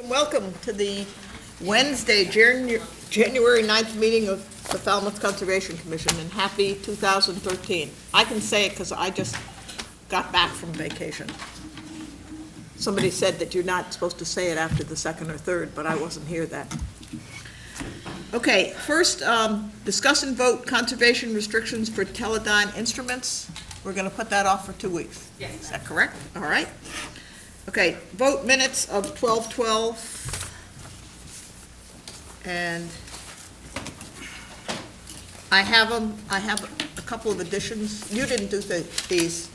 Welcome to the Wednesday, January 9th meeting of the Falmouth Conservation Commission, and happy 2013. I can say it because I just got back from vacation. Somebody said that you're not supposed to say it after the second or third, but I wasn't here then. Okay, first, discuss and vote conservation restrictions for Teledyne instruments. We're going to put that off for 2 weeks. Yes. Is that correct? All right. Okay, vote minutes of 12/12. And I have them. I have a couple of additions. You didn't do these.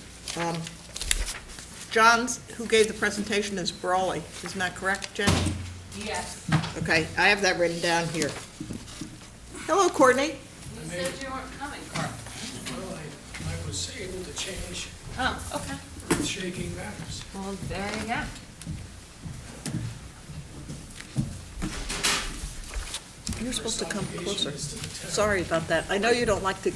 John's, who gave the presentation, is Brawley. Isn't that correct, Jen? Yes. Okay, I have that written down here. Hello, Courtney. You said you weren't coming, Carl. Well, I was able to change Oh, okay. with shaking matters. Well, there you go. You're supposed to come closer. Is to the town. Sorry about that. I know you don't like to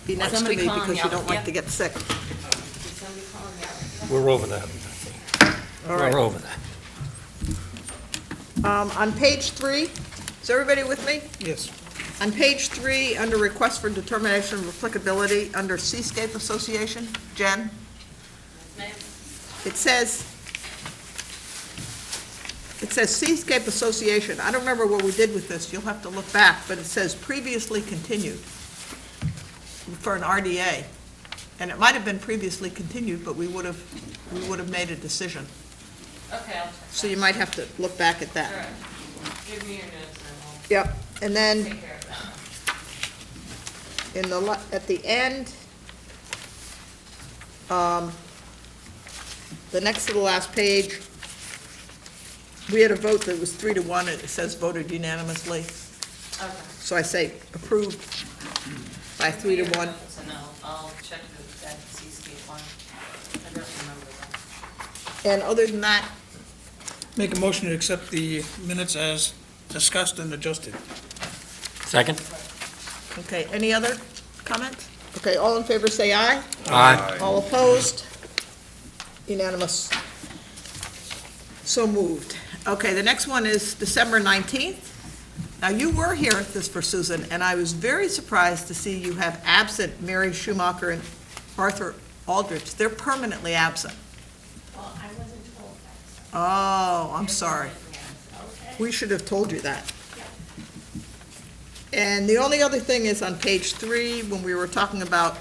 be next to Somebody me call because me you don't out. like Yeah. to get sick. Did somebody call me out? We're over that. All right. We're over that. On page 3, is everybody with me? Yes. On page 3, under request for determination of applicability, under Seascape Association, Jen, Ma'am? it says Seascape Association. I don't remember what we did with this. You'll have to look back, but it says previously continued for an RDA. And it might have been previously continued, but we would have made a decision. Okay, I'll check. So you might have to look back at All that. right. Give me your notes and Yep, and I'll then take care of that. at the end, the next to the last page, we had a vote that was 3-1, and it says voted unanimously. Okay. So I say approved by Give me your 3-1. notes and I'll check that Seascape one. I don't remember that. And other than that, Make a motion to accept the minutes as discussed and adjusted. Second? okay, any other comments? Okay, all in favor say aye. Aye. All opposed? Unanimous. So moved. Okay, the next one is December 19th. Now, you were here at this for Susan, and I was very surprised to see you have absent Mary Schumacher and Arthur Aldrich. They're permanently absent. Well, I wasn't told that. Oh, I'm sorry. Okay. We should have told you that. And the only other thing is on page 3, when we were talking about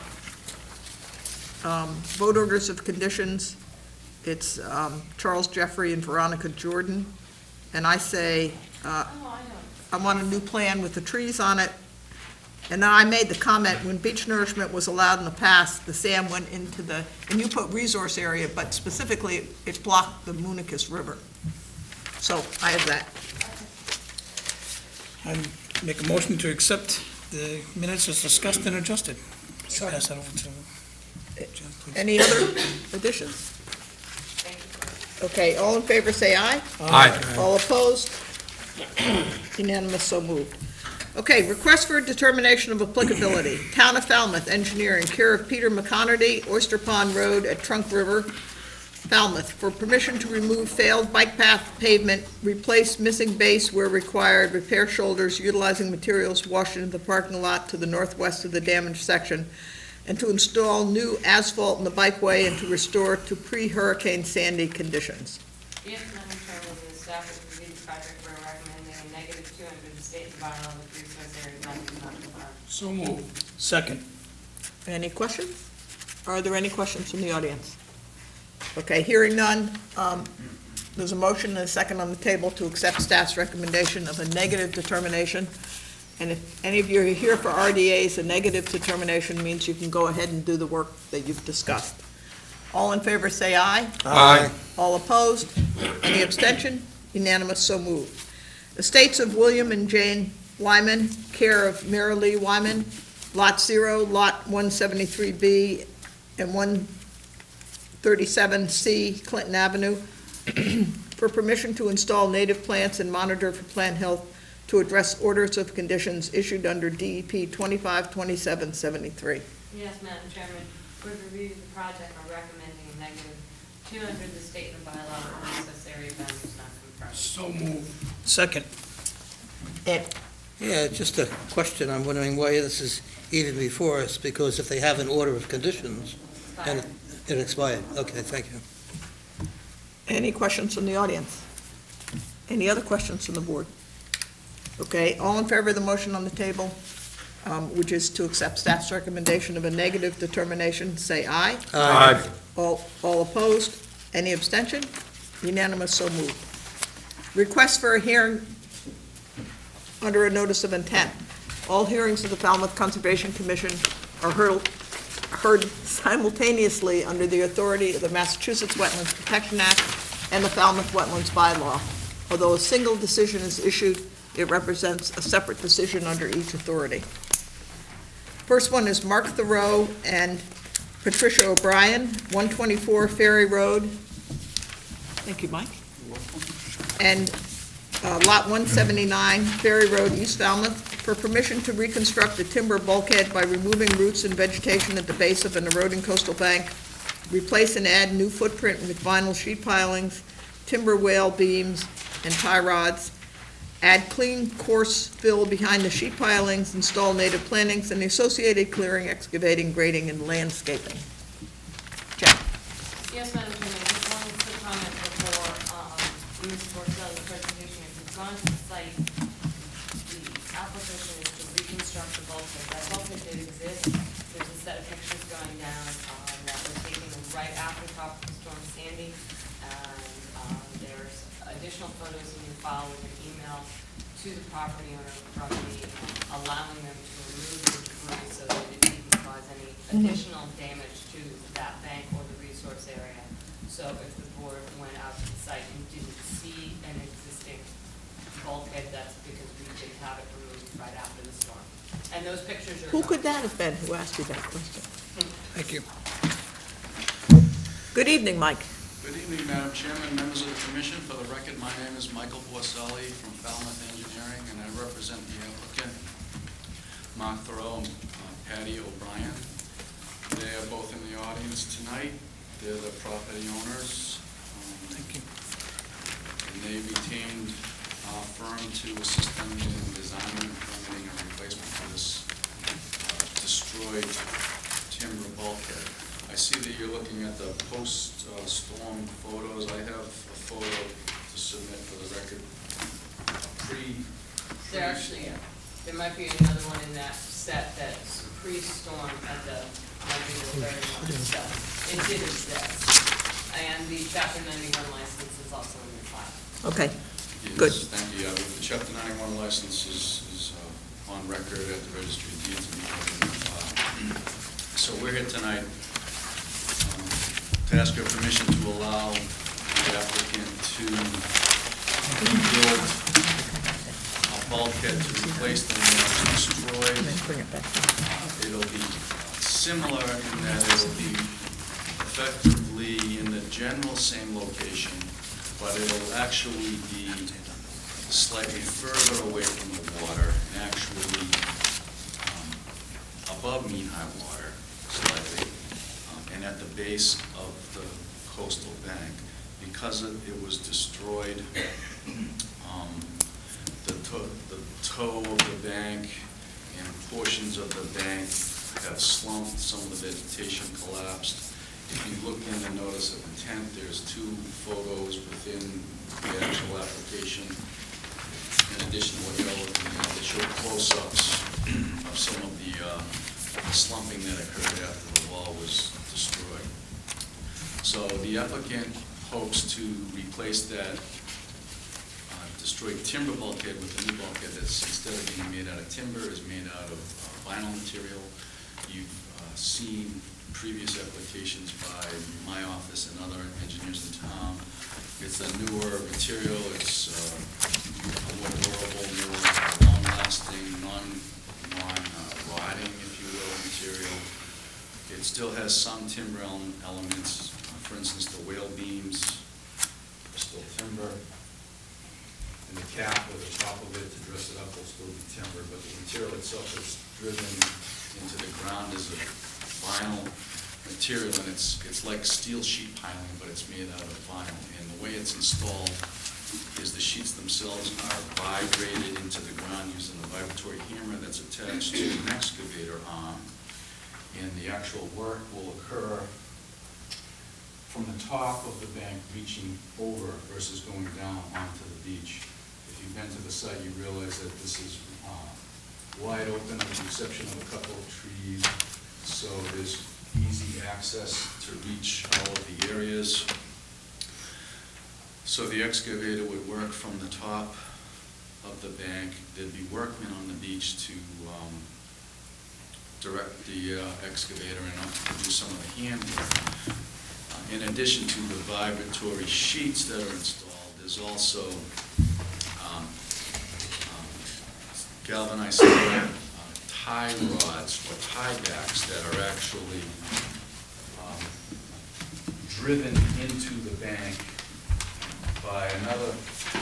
vote orders of conditions, it's Charles Jeffrey and Veronica Jordan. And I say, Oh, I know. I want a new plan with the trees on it. And then I made the comment, when beach nourishment was allowed in the past, the sand went into the, and you put resource area, but specifically, it blocked the Moonicus River. So I have that. I make a motion to accept the minutes as discussed and adjusted. Pass that over to Jen, please. Any other additions? Thank you. Okay, all in favor say aye. Aye. All opposed? Unanimous, so moved. Okay, request for determination of applicability. Town of Falmouth Engineering, care of Peter McConerty, Oyster Pond Road at Trunk River, Falmouth, for permission to remove failed bike path pavement, replace missing base where required, repair shoulders utilizing materials washed into the parking lot to the northwest of the damaged section, and to install new asphalt in the bikeway and to restore to pre-Hurricane Sandy conditions. Yes, Madam Chairman, the staff has reviewed the project. We're recommending a negative 200 state environmental resource area non-compliant. So moved. Second. Any questions? Are there any questions from the audience? Okay, hearing none, there's a motion and a second on the table to accept staff's recommendation of a negative determination. And if any of you are here for RDAs, a negative determination means you can go ahead and do the work that you've discussed. All in favor say aye. Aye. All opposed? Any abstention? Unanimous, so moved. Estates of William and Jane Wyman, care of Mary Lee Wyman, Lot 0, Lot 173B, and 137C Clinton Avenue, for permission to install native plants and monitor for plant health to address orders of conditions issued under DEP 252773. Yes, Madam Chairman, we've reviewed the project. We're recommending a negative 200, the statement bylaw for recess area event is not confirmed. So moved. Second. Ed? Yeah, just a question. I'm wondering why this is even before us, because if they have an order of conditions, and Expired. it expired. Okay, thank you. Any questions from the audience? Any other questions from the board? Okay, all in favor of the motion on the table, which is to accept staff's recommendation of a negative determination, say aye. Aye. All opposed? Any abstention? Unanimous, so moved. Request for a hearing under a notice of intent. All hearings of the Falmouth Conservation Commission are heard simultaneously under the authority of the Massachusetts Wetlands Protection Act and the Falmouth Wetlands Bylaw. Although a single decision is issued, it represents a separate decision under each authority. First one is Mark Thoreau and Patricia O'Brien, 124 Ferry Road. Thank you, Mike. And Lot 179, Ferry Road, East Falmouth, for permission to reconstruct a timber bulkhead by removing roots and vegetation at the base of an eroding coastal bank, replace and add new footprint with vinyl sheet pilings, timber whale beams, and tie rods, add clean coarse fill behind the sheet pilings, install native plantings, and the associated clearing, excavating, grading, and landscaping. Jack? Yes, Madam Chairman, just one quick comment before Ms. Porcelli's presentation. If you've gone to the site, the application is to reconstruct the bulkhead. That bulkhead did exist. There's a set of pictures going down that were taken right after Tropical Storm Sandy. And there's additional photos in your file with an email to the property owner of the property, allowing them to remove the debris so that it didn't cause any additional damage to that bank or the resource area. So if the board went out to the site and didn't see an existing bulkhead, that's because we did have it removed right after the storm. And those pictures are. Who could that have been who asked you that question? Thank you. Good evening, Mike. Good evening, Madam Chairman, members of the commission. For the record, my name is Michael Porcelli from Falmouth Engineering, and I represent the applicant, Mark Thoreau and Patty O'Brien. They are both in the audience tonight. They're the property owners. Thank you. And they retained our firm to assist them in designing and permitting a replacement for this destroyed timber bulkhead. I see that you're looking at the post-storm photos. I have a photo to submit for the record. There actually, there might be another one in that set that's pre-storm at the, might be the very much set. It did exist. And the chapter 91 license is also in your file. Okay, Yes, good. thank you. The Chapter 91 license is on record at the Registry of Deeds. So we're here tonight to ask your permission to allow the applicant to build a bulkhead to replace the one that was destroyed. Bring it back. It'll be similar in that it'll be effectively in the general same location, but it'll actually be slightly further away from the water and actually above mean-high water slightly, and at the base of the coastal bank. Because it was destroyed, the toe of the bank and portions of the bank have slumped, some of the vegetation collapsed. If you look in the notice of intent, there's two photos within the actual application. In addition to what you're looking at, they show close-ups of some of the slumping that occurred after the wall was destroyed. So the applicant hopes to replace that destroyed timber bulkhead with a new bulkhead that's, instead of being made out of timber, is made out of vinyl material. You've seen previous applications by my office and other engineers in town. It's a newer material. It's a more durable, more long-lasting, non-rotting, if you will, material. It still has some timber elements. For instance, the whale beams are still timber. And the cap or the top of it to dress it up will still be timber, but the material itself is driven into the ground as a vinyl material. material, and it's like steel sheet piling, but it's made out of vinyl. And the way it's installed is the sheets themselves are vibrated into the ground using a vibratory hammer that's attached to an excavator arm. And the actual work will occur from the top of the bank reaching over versus going down onto the beach. If you've been to the site, you realize that this is wide open with the exception of a couple of trees. So there's easy access to reach all of the areas. So the excavator would work from the top of the bank. There'd be workmen on the beach to direct the excavator and do some of the handling. In addition to the vibratory sheets that are installed, there's also galvanized steel tie rods or tie backs that are actually driven into the bank by another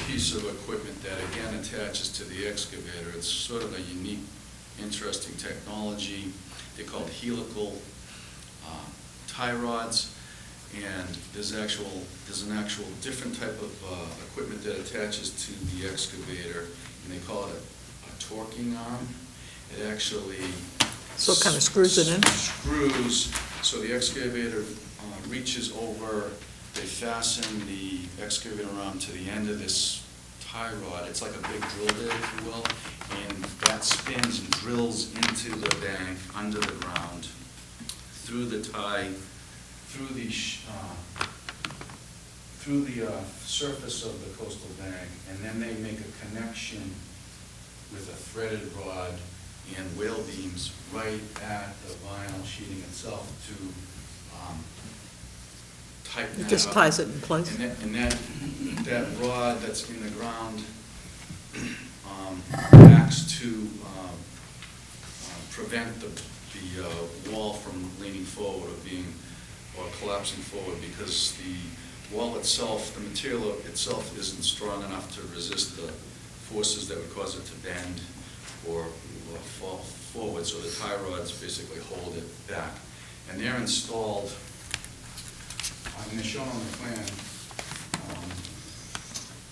piece of equipment that again attaches to the excavator. It's sort of a unique, interesting technology. They're called helical tie rods, and there's an actual different type of equipment that attaches to the excavator, and they call it a torquing arm. It actually So it kind of screws it in? Screws, so the excavator reaches over, they fasten the excavator arm to the end of this tie rod. It's like a big drill bit, if you will, and that spins and drills into the bank, under the ground, through the tie, through the surface of the coastal bank, and then they make a connection with a threaded rod and whale beams right at the vinyl sheeting itself to tighten that up. It just ties it in place. And that rod that's in the ground acts to prevent the wall from leaning forward or collapsing forward, because the wall itself, the material itself isn't strong enough to resist the forces that would cause it to bend or fall forward, so the tie rods basically hold it back. And they're installed, and they're shown on the plan,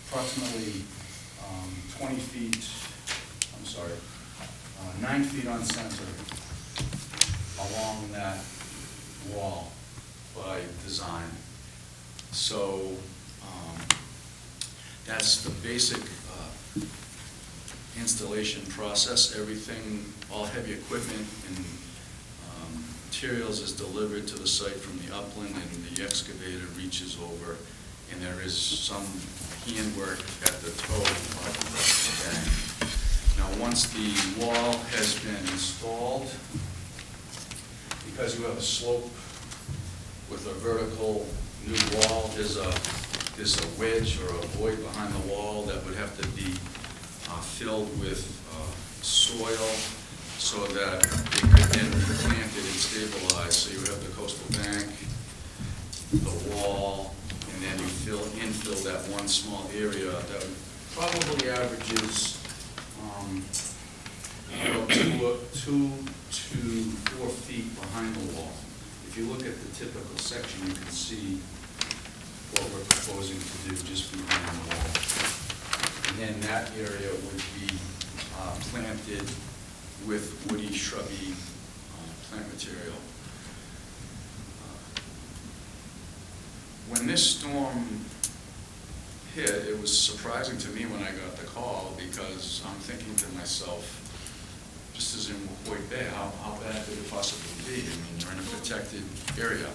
approximately 9 feet on center along that wall by design. So that's the basic installation process. Everything, all heavy equipment and materials is delivered to the site from the upland, and the excavator reaches over, and there is some handwork at the toe of the bank. Now, once the wall has been installed, because you have a slope with a vertical new wall, there's a wedge or a void behind the wall that would have to be filled with soil so that it could then be planted and stabilized. So you have the coastal bank, the wall, and then you infill that one small area that probably averages 2 to 4 feet behind the wall. If you look at the typical section, you can see what we're proposing to do just behind the wall. And then that area would be planted with woody, shrubby plant material. When this storm hit, it was surprising to me when I got the call, because I'm thinking to myself, just as in Hoyt Bay, how bad could it possibly be? I mean, you're in a protected area.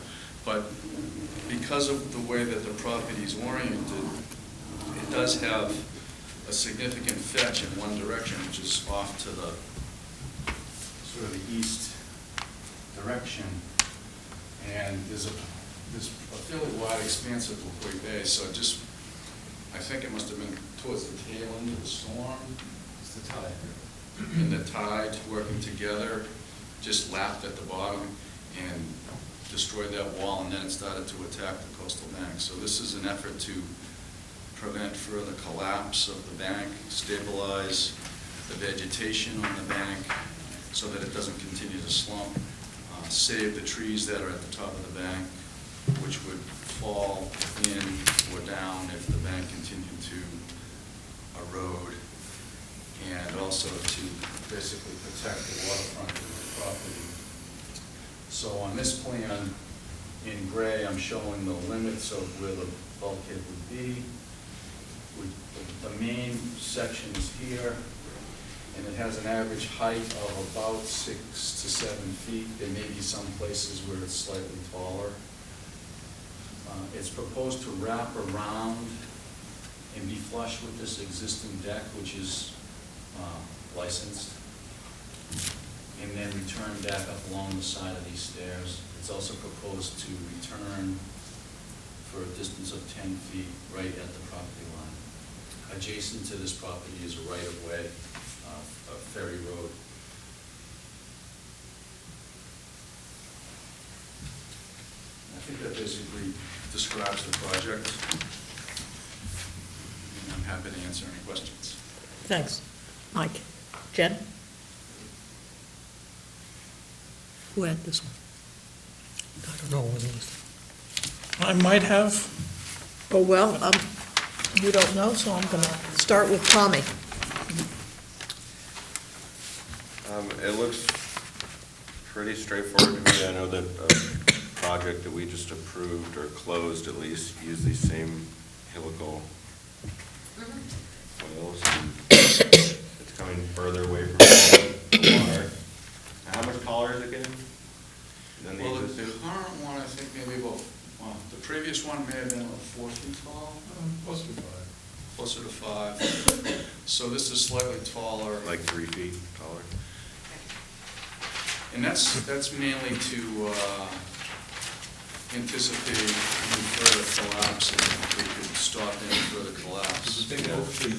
But because of the way that the property is oriented, it does have a significant fetch in one direction, which is off to the sort of the east direction. And there's a fairly wide expanse of Hoyt Bay, so I think it must have been towards the tail end of the storm. It's the tide. And the tide working together just lapped at the bottom and destroyed that wall, and then it started to attack the coastal bank. So this is an effort to prevent further collapse of the bank, stabilize the vegetation on the bank so that it doesn't continue to slump, save the trees that are at the top of the bank, which would fall in or down if the bank continued to erode, and also to basically protect the waterfront of the property. So on this plan, in gray, I'm showing the limits of where the bulkhead would be. The main section is here, and it has an average height of about 6 to 7 feet. There may be some places where it's slightly taller. It's proposed to wrap around and be flush with this existing deck, which is licensed, and then return back up along the side of these stairs. It's also proposed to return for a distance of 10 feet right at the property line. Adjacent to this property is a right-of-way, a ferry road. I think that basically describes the project. And I'm happy to answer any questions. Thanks. Mike? Jen? Who had this one? I don't know what it was. I might have, Oh, well, you don't know, so I'm gonna start with Tommy. It looks pretty straightforward to me. I know that a project that we just approved or closed at least used these same helical coils. It's coming further away from the water. How much taller is it getting than Well, the existing? current one, I think maybe about, well, the previous one may have been about 4 feet tall. Closer to 5. Closer to 5. So this is slightly taller. Like 3 feet taller? And that's mainly to anticipate any further collapse, and if we could stop any further collapse. I think hopefully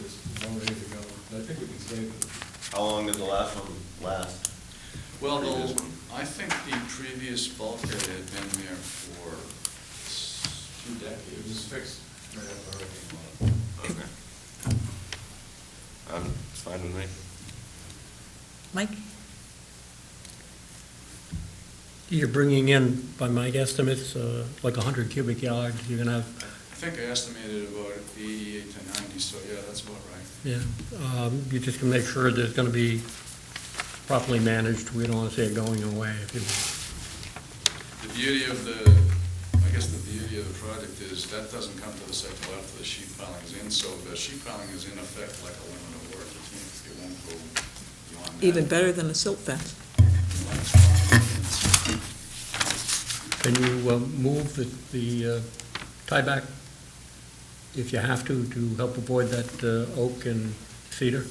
this one ready to go, I think we can save it. How long did the last one last? Well, Previous one? I think the previous bulkhead had been there for 2 It decades. was fixed right after hurricane. Okay. It's fine with me. Mike? You're bringing in, by my guesstimates, like 100 cubic yards. You're going to have, I think I estimated about 88 to 90, so yeah, that's about right. yeah, you just can make sure that it's going to be properly managed. We don't want to see it going away. If you- The beauty of I guess the beauty of the project is that doesn't come to the site till after the sheet piling is in, so the sheet piling is in effect like a limit of work. It won't go beyond that. Even better than a silt fence. Can you move the tieback, if you have to help avoid that oak and cedar?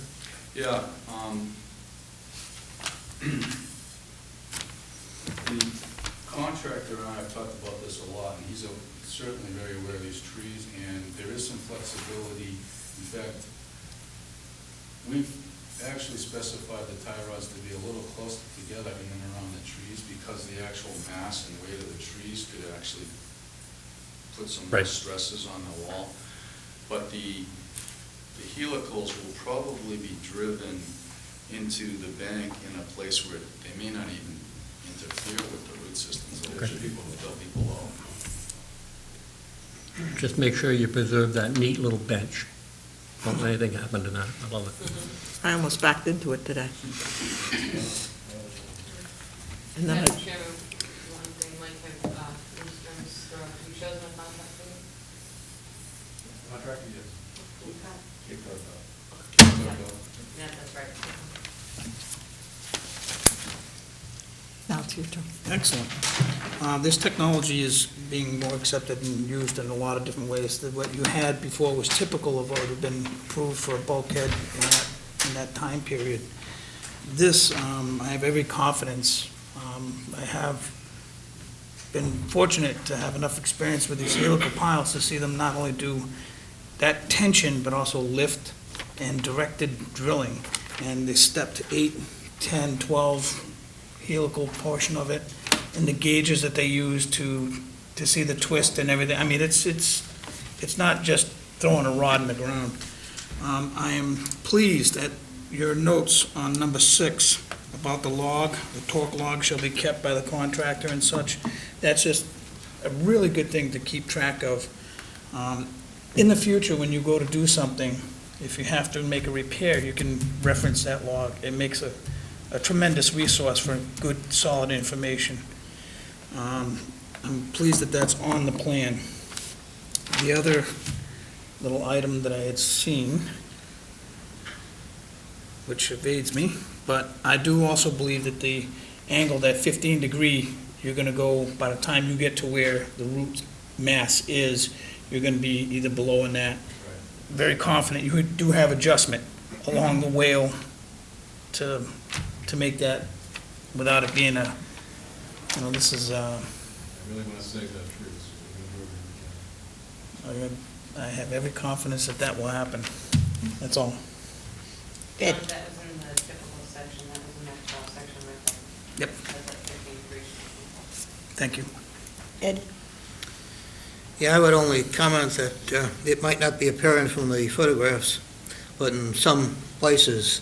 Yeah, the contractor and I have talked about this a lot, and he's certainly very aware of these trees, and there is some flexibility. In fact, we've actually specified the tie rods to be a little closer together in and around the trees, because the actual mass and weight of the trees could actually put some Right. stresses on the wall. But the helicals will probably be driven into the bank in a place where they may not even interfere with the root systems. They'll Okay. be below. Just make sure you preserve that neat little bench. Don't let anything happen to that. I love it. I almost backed into it today. And then Madam I, Chairman, one thing, Mike, have, you chosen a contract for you? Contractor, yes. Cape Cod, Yeah, that's right. now it's your turn. excellent. This technology is being more accepted and used in a lot of different ways. What you had before was typical of what had been approved for a bulkhead in that time period. This, I have every confidence. I have been fortunate to have enough experience with these helical piles to see them not only do that tension, but also lift and directed drilling. And they stepped 8, 10, 12 helical portion of it, and the gauges that they use to see the twist and everything. I mean, it's not just throwing a rod in the ground. I am pleased at your notes on number 6, about the log, the torque log shall be kept by the contractor and such. That's just a really good thing to keep track of. In the future, when you go to do something, if you have to make a repair, you can reference that log. It makes a tremendous resource for good, solid information. I'm pleased that that's on the plan. The other little item that I had seen, which evades me, but I do also believe that the angle, that 15 degree, you're gonna go, by the time you get to where the root mass is, you're gonna be either below or that. Very confident you do have adjustment along the whale to make that without it being this is, I really want to save that tree, so we're going to do everything we can. I have every confidence that that will happen. That's all. Ed. That was in the typical section, that was in that 12 section right there. Yep. That's at 15 Thank you. Ed? Yeah, I would only comment that it might not be apparent from the photographs, but in some places,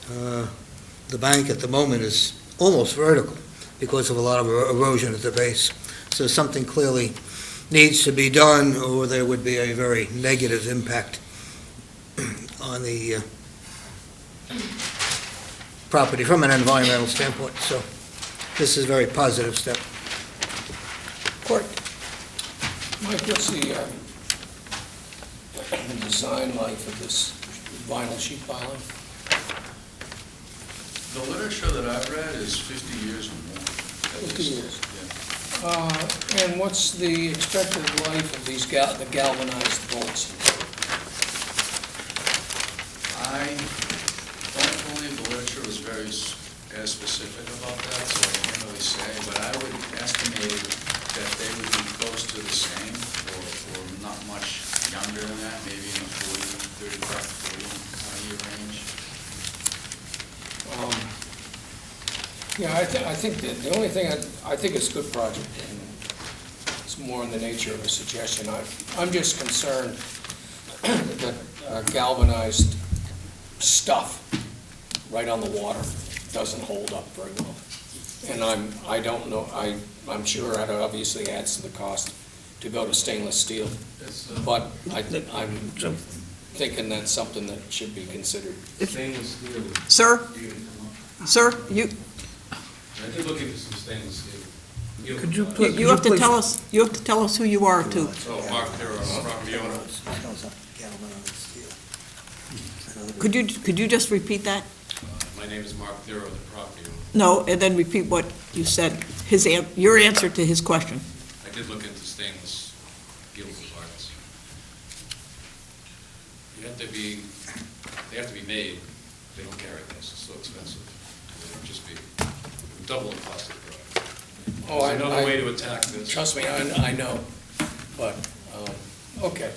the bank at the moment is almost vertical because of a lot of erosion at the base. So something clearly needs to be done, or there would be a very negative impact on the property from an environmental standpoint. So this is a very positive step. Court? Mike, what's the design life of this vinyl sheet piling? The literature that I've read is 50 years or more. 50 years. Yeah. And what's the expected life of these the galvanized bolts? I don't believe the literature was very as specific about that, so I can't really say, but I would estimate that they would be close to the same, or not much younger than that, maybe in the 35 to 40 year range. Yeah, I think that the only thing, I think it's a good project, and it's more in the nature of a suggestion. I'm just concerned that galvanized stuff right on the water doesn't hold up very well. And I don't know, I'm sure it obviously adds to the cost to go to stainless steel, but I'm thinking that's something that should be considered. Stainless steel. Sir? Sir, you I did look into some stainless steel. Could you you have to tell us, who you are too. So Mark, they're a property owner. Could you just repeat that? My name is Mark Thero, the property owner. No, and then repeat what you said, your answer to his question. I did look into stainless steel parts. They have to be made. They don't carry this. It's so expensive. It would just be double the cost of the product. Oh, There's another way to attack this. Trust me, I know, but, okay.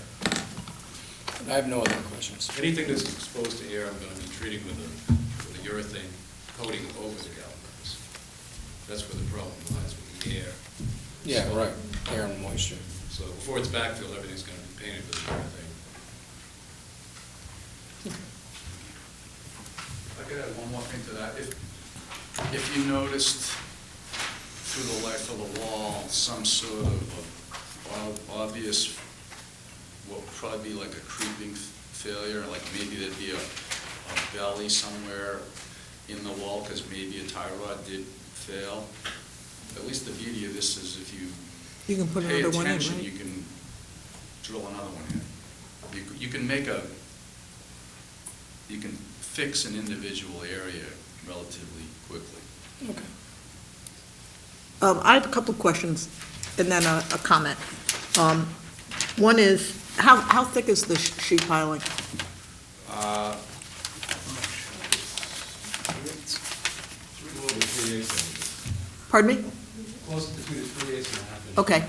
I have no other questions. Anything that's exposed to air, I'm going to be treating with a urethane coating over the galvanized. That's where the problem lies, with the air. Yeah, right, air and moisture. So before it's backfilled, everything's going to be painted with urethane. I could add one more thing to that. If you noticed through the life of the wall, some sort of obvious, what would probably be like a creeping failure, like maybe there'd be a belly somewhere in the wall because maybe a tie rod did fail. At least the beauty of this is if you You can put pay another one in, attention, right? you can drill another one in. You can you can fix an individual area relatively quickly. Okay. I have a couple of questions and then a comment. One is, how thick is the sheet piling? A little bit 3/8 Pardon me? Close to between 3/8 and a half inch. Okay.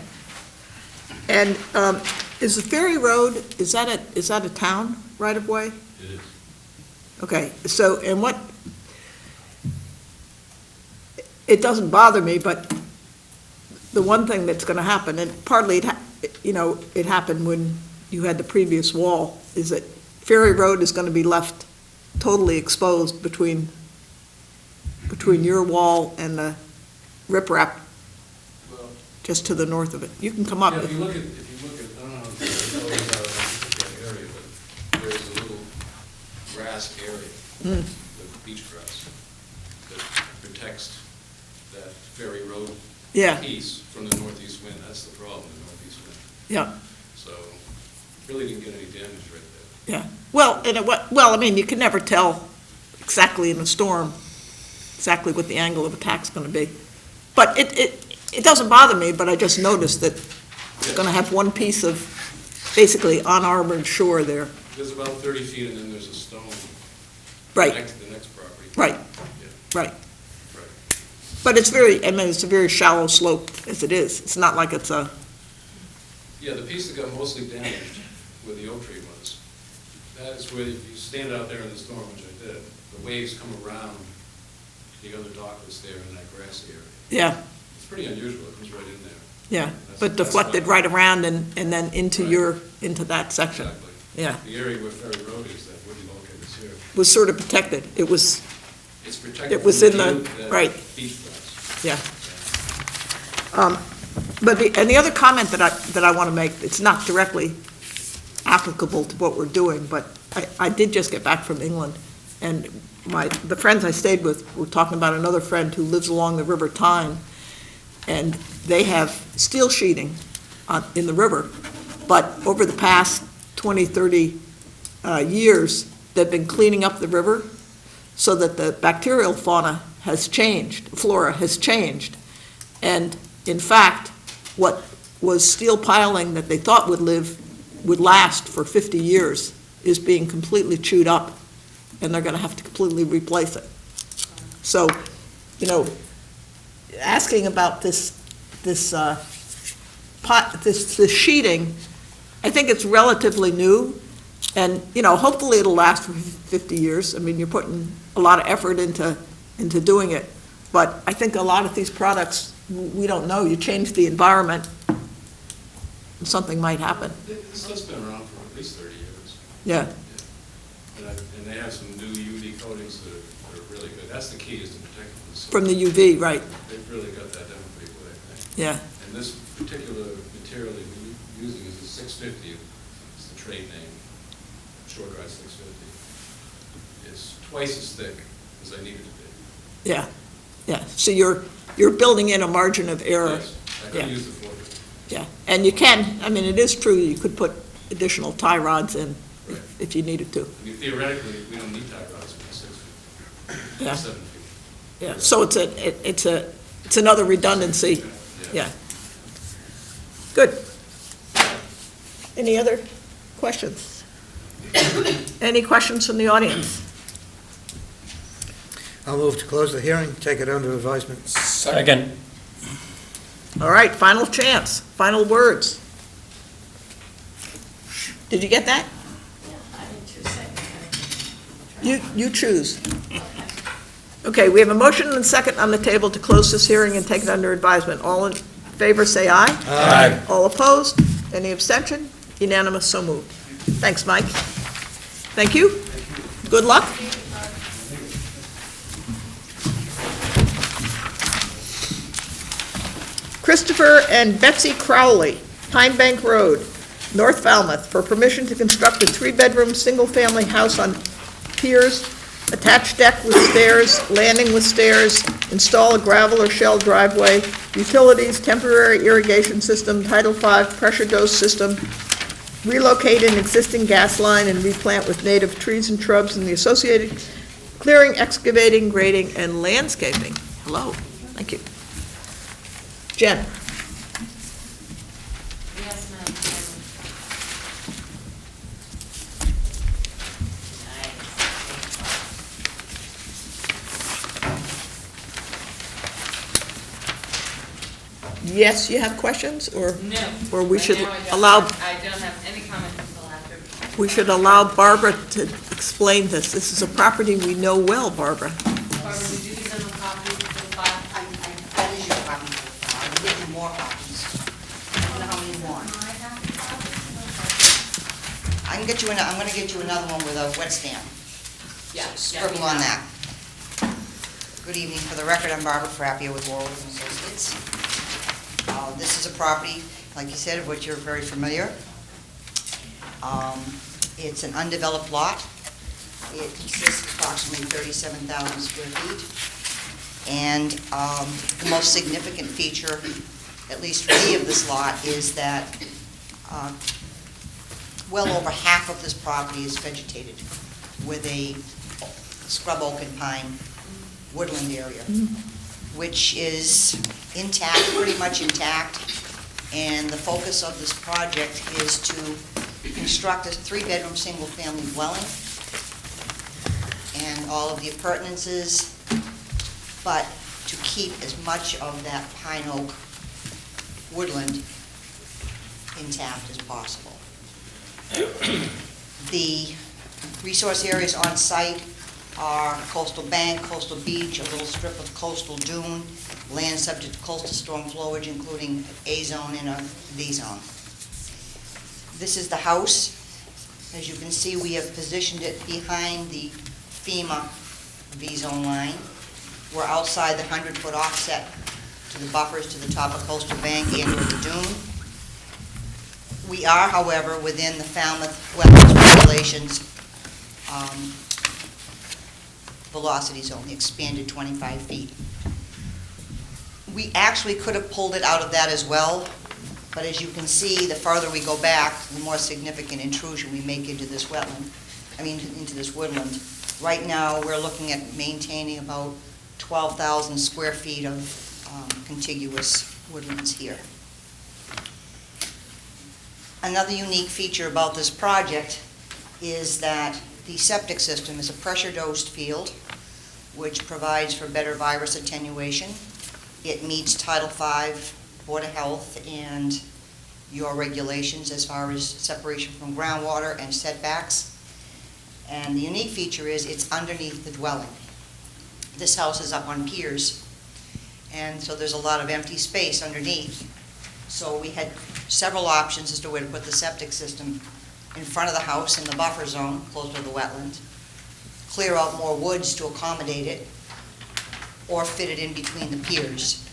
And is the Ferry Road, is that a town right-of-way? It is. Okay, so, and what, it doesn't bother me, but the one thing that's gonna happen, and partly, it happened when you had the previous wall, is that Ferry Road is gonna be left totally exposed between between your wall and the riprap Well, just to the north of it. You can come up. yeah, if you look at, I don't know how to tell you about that area, but there's a little grass area with beach grass that protects that ferry road Yeah, piece from the northeast wind. That's the problem, the northeast wind. yeah, So really didn't get any damage right there. yeah. Well, I mean, you can never tell exactly in a storm, exactly what the angle of attack's gonna be. But it doesn't bother me, but I just noticed that it's gonna have one piece of basically unarmored shore there. There's about 30 feet, and then there's a stone. Right, The next property. right, Yeah, right. right. But it's a very shallow slope as it is. It's not like it's a, Yeah, the piece that got mostly damaged where the oak tree was, that is where if you stand out there in the storm, which I did, the waves come around the other dock that's there in that grassy area. yeah, It's pretty unusual, it comes right in there. yeah. But That's deflected not- right around and then into Right. into that section. Exactly. Yeah, The area where Ferry Road is, that wooden bulkhead is here, was sort of protected. It was, it's protected It was from in the- view of that right. beach grass. yeah. But the other comment that I want to make, it's not directly applicable to what we're doing, but I did just get back from England, and the friends I stayed with were talking about another friend who lives along the River Tyne, and they have steel sheeting in the river, but over the past 20, 30 years, they've been cleaning up the river so that the bacterial flora has changed, and in fact, what was steel piling that they thought would last for 50 years is being completely chewed up, and they're gonna have to completely replace it. So, asking about this sheeting, I think it's relatively new, and, hopefully it'll last for 50 years. I mean, you're putting a lot of effort into doing it, but I think a lot of these products, we don't know. You change the environment, and something might happen. This stuff's been around for at least 30 years. Yeah, And they have some new UV coatings that are really good. That's the key, is to protect them. from the UV, right, They've really got that down pretty good, I think. yeah, And this particular material that we're using is a 650, it's the trade name, short dry 650. It's twice as thick as I needed it to be. yeah, yeah. So you're building in a margin of error. Yes, I Yeah. couldn't use the 450. Yeah, and you can, I mean, it is true, you could put additional tie rods in Right. if you needed to. I mean, theoretically, we don't need tie rods for 6 feet, Yeah, 7 feet. yeah, so it's another redundancy, yeah. Good. Any other questions? Any questions from the audience? I'll move to close the hearing, take it under advisement. Again, All right, final chance, final words. Did you get that? You choose. Okay, we have a motion and a second on the table to close this hearing and take it under advisement. All in favor, say aye. Aye. All opposed? Any abstention? Unanimous, so moved. Thanks, Mike. Thank you. Good luck. Christopher and Betsy Crowley, Pine Bank Road, North Falmouth, for permission to construct a three-bedroom, single-family house on piers, attached deck with stairs, landing with stairs, install a gravel or shell driveway, utilities, temporary irrigation system, Title V pressure dose system, relocate an existing gas line and replant with native trees and shrubs and the associated clearing, excavating, grading, and landscaping. Hello, thank you. Jen? Yes, Madam Chairman. Yes, you have questions, or No. Or we Right should now, I don't allow- I don't have any comment until after. we should allow Barbara to explain this? This is a property we know well, Barbara. Barbara, would you give them a copy of the file? That is your copy. I'll give you more copies. I don't know how many you want. I'm gonna get you another one with a wet stamp. Yeah. Scribble on that. Good evening. For the record, I'm Barbara Frappia with Warwick and Associates. This is a property, like you said, of which you're very familiar. It's an undeveloped lot. It consists of approximately 37,000 square feet. And the most significant feature, at least for me, of this lot is that well over half of this property is vegetated with a scrub oak and pine woodland area, which is intact, pretty much intact. And the focus of this project is to construct a 3-bedroom, single-family dwelling and all of the appurtenances, but to keep as much of that pine oak woodland intact as possible. The resource areas on site are coastal bank, coastal beach, a little strip of coastal dune, land subject to coastal storm flowage, including A zone and a B zone. This is the house. As you can see, we have positioned it behind the FEMA V zone line. We're outside the 100-foot offset to the buffers to the top of coastal bank and or the dune. We are, however, within the Falmouth wetlands regulations velocity zone, the expanded 25 feet. We actually could have pulled it out of that as well, but as you can see, the farther we go back, the more significant intrusion we make into this wetland, into this woodland. Right now, we're looking at maintaining about 12,000 square feet of contiguous woodlands here. Another unique feature about this project is that the septic system is a pressure-dosed field, which provides for better virus attenuation. It meets Title V Board of Health and your regulations as far as separation from groundwater and setbacks. And the unique feature is it's underneath the dwelling. This house is up on piers, and so there's a lot of empty space underneath. So we had several options as to where to put the septic system: in front of the house in the buffer zone, close to the wetland, clear out more woods to accommodate it, or fit it in between the piers.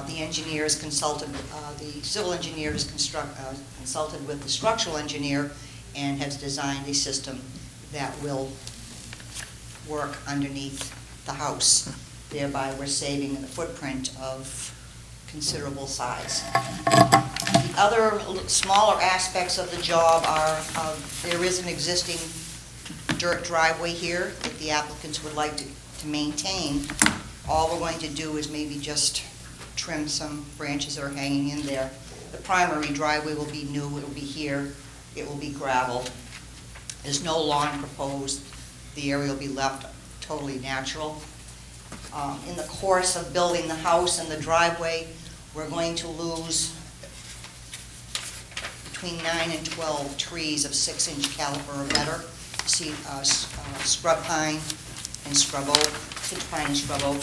The engineers consulted, the civil engineers consulted with the structural engineer and has designed a system that will work underneath the house. Thereby, we're saving the footprint of considerable size. The other smaller aspects of the job are, there is an existing dirt driveway here that the applicants would like to maintain. All we're going to do is maybe just trim some branches that are hanging in there. The primary driveway will be new. It will be here. It will be gravel. There's no lawn proposed. The area will be left totally natural. In the course of building the house and the driveway, we're going to lose between 9 and 12 trees of 6-inch caliber or better. See, scrub pine and scrub oak, pitch pine and scrub oak.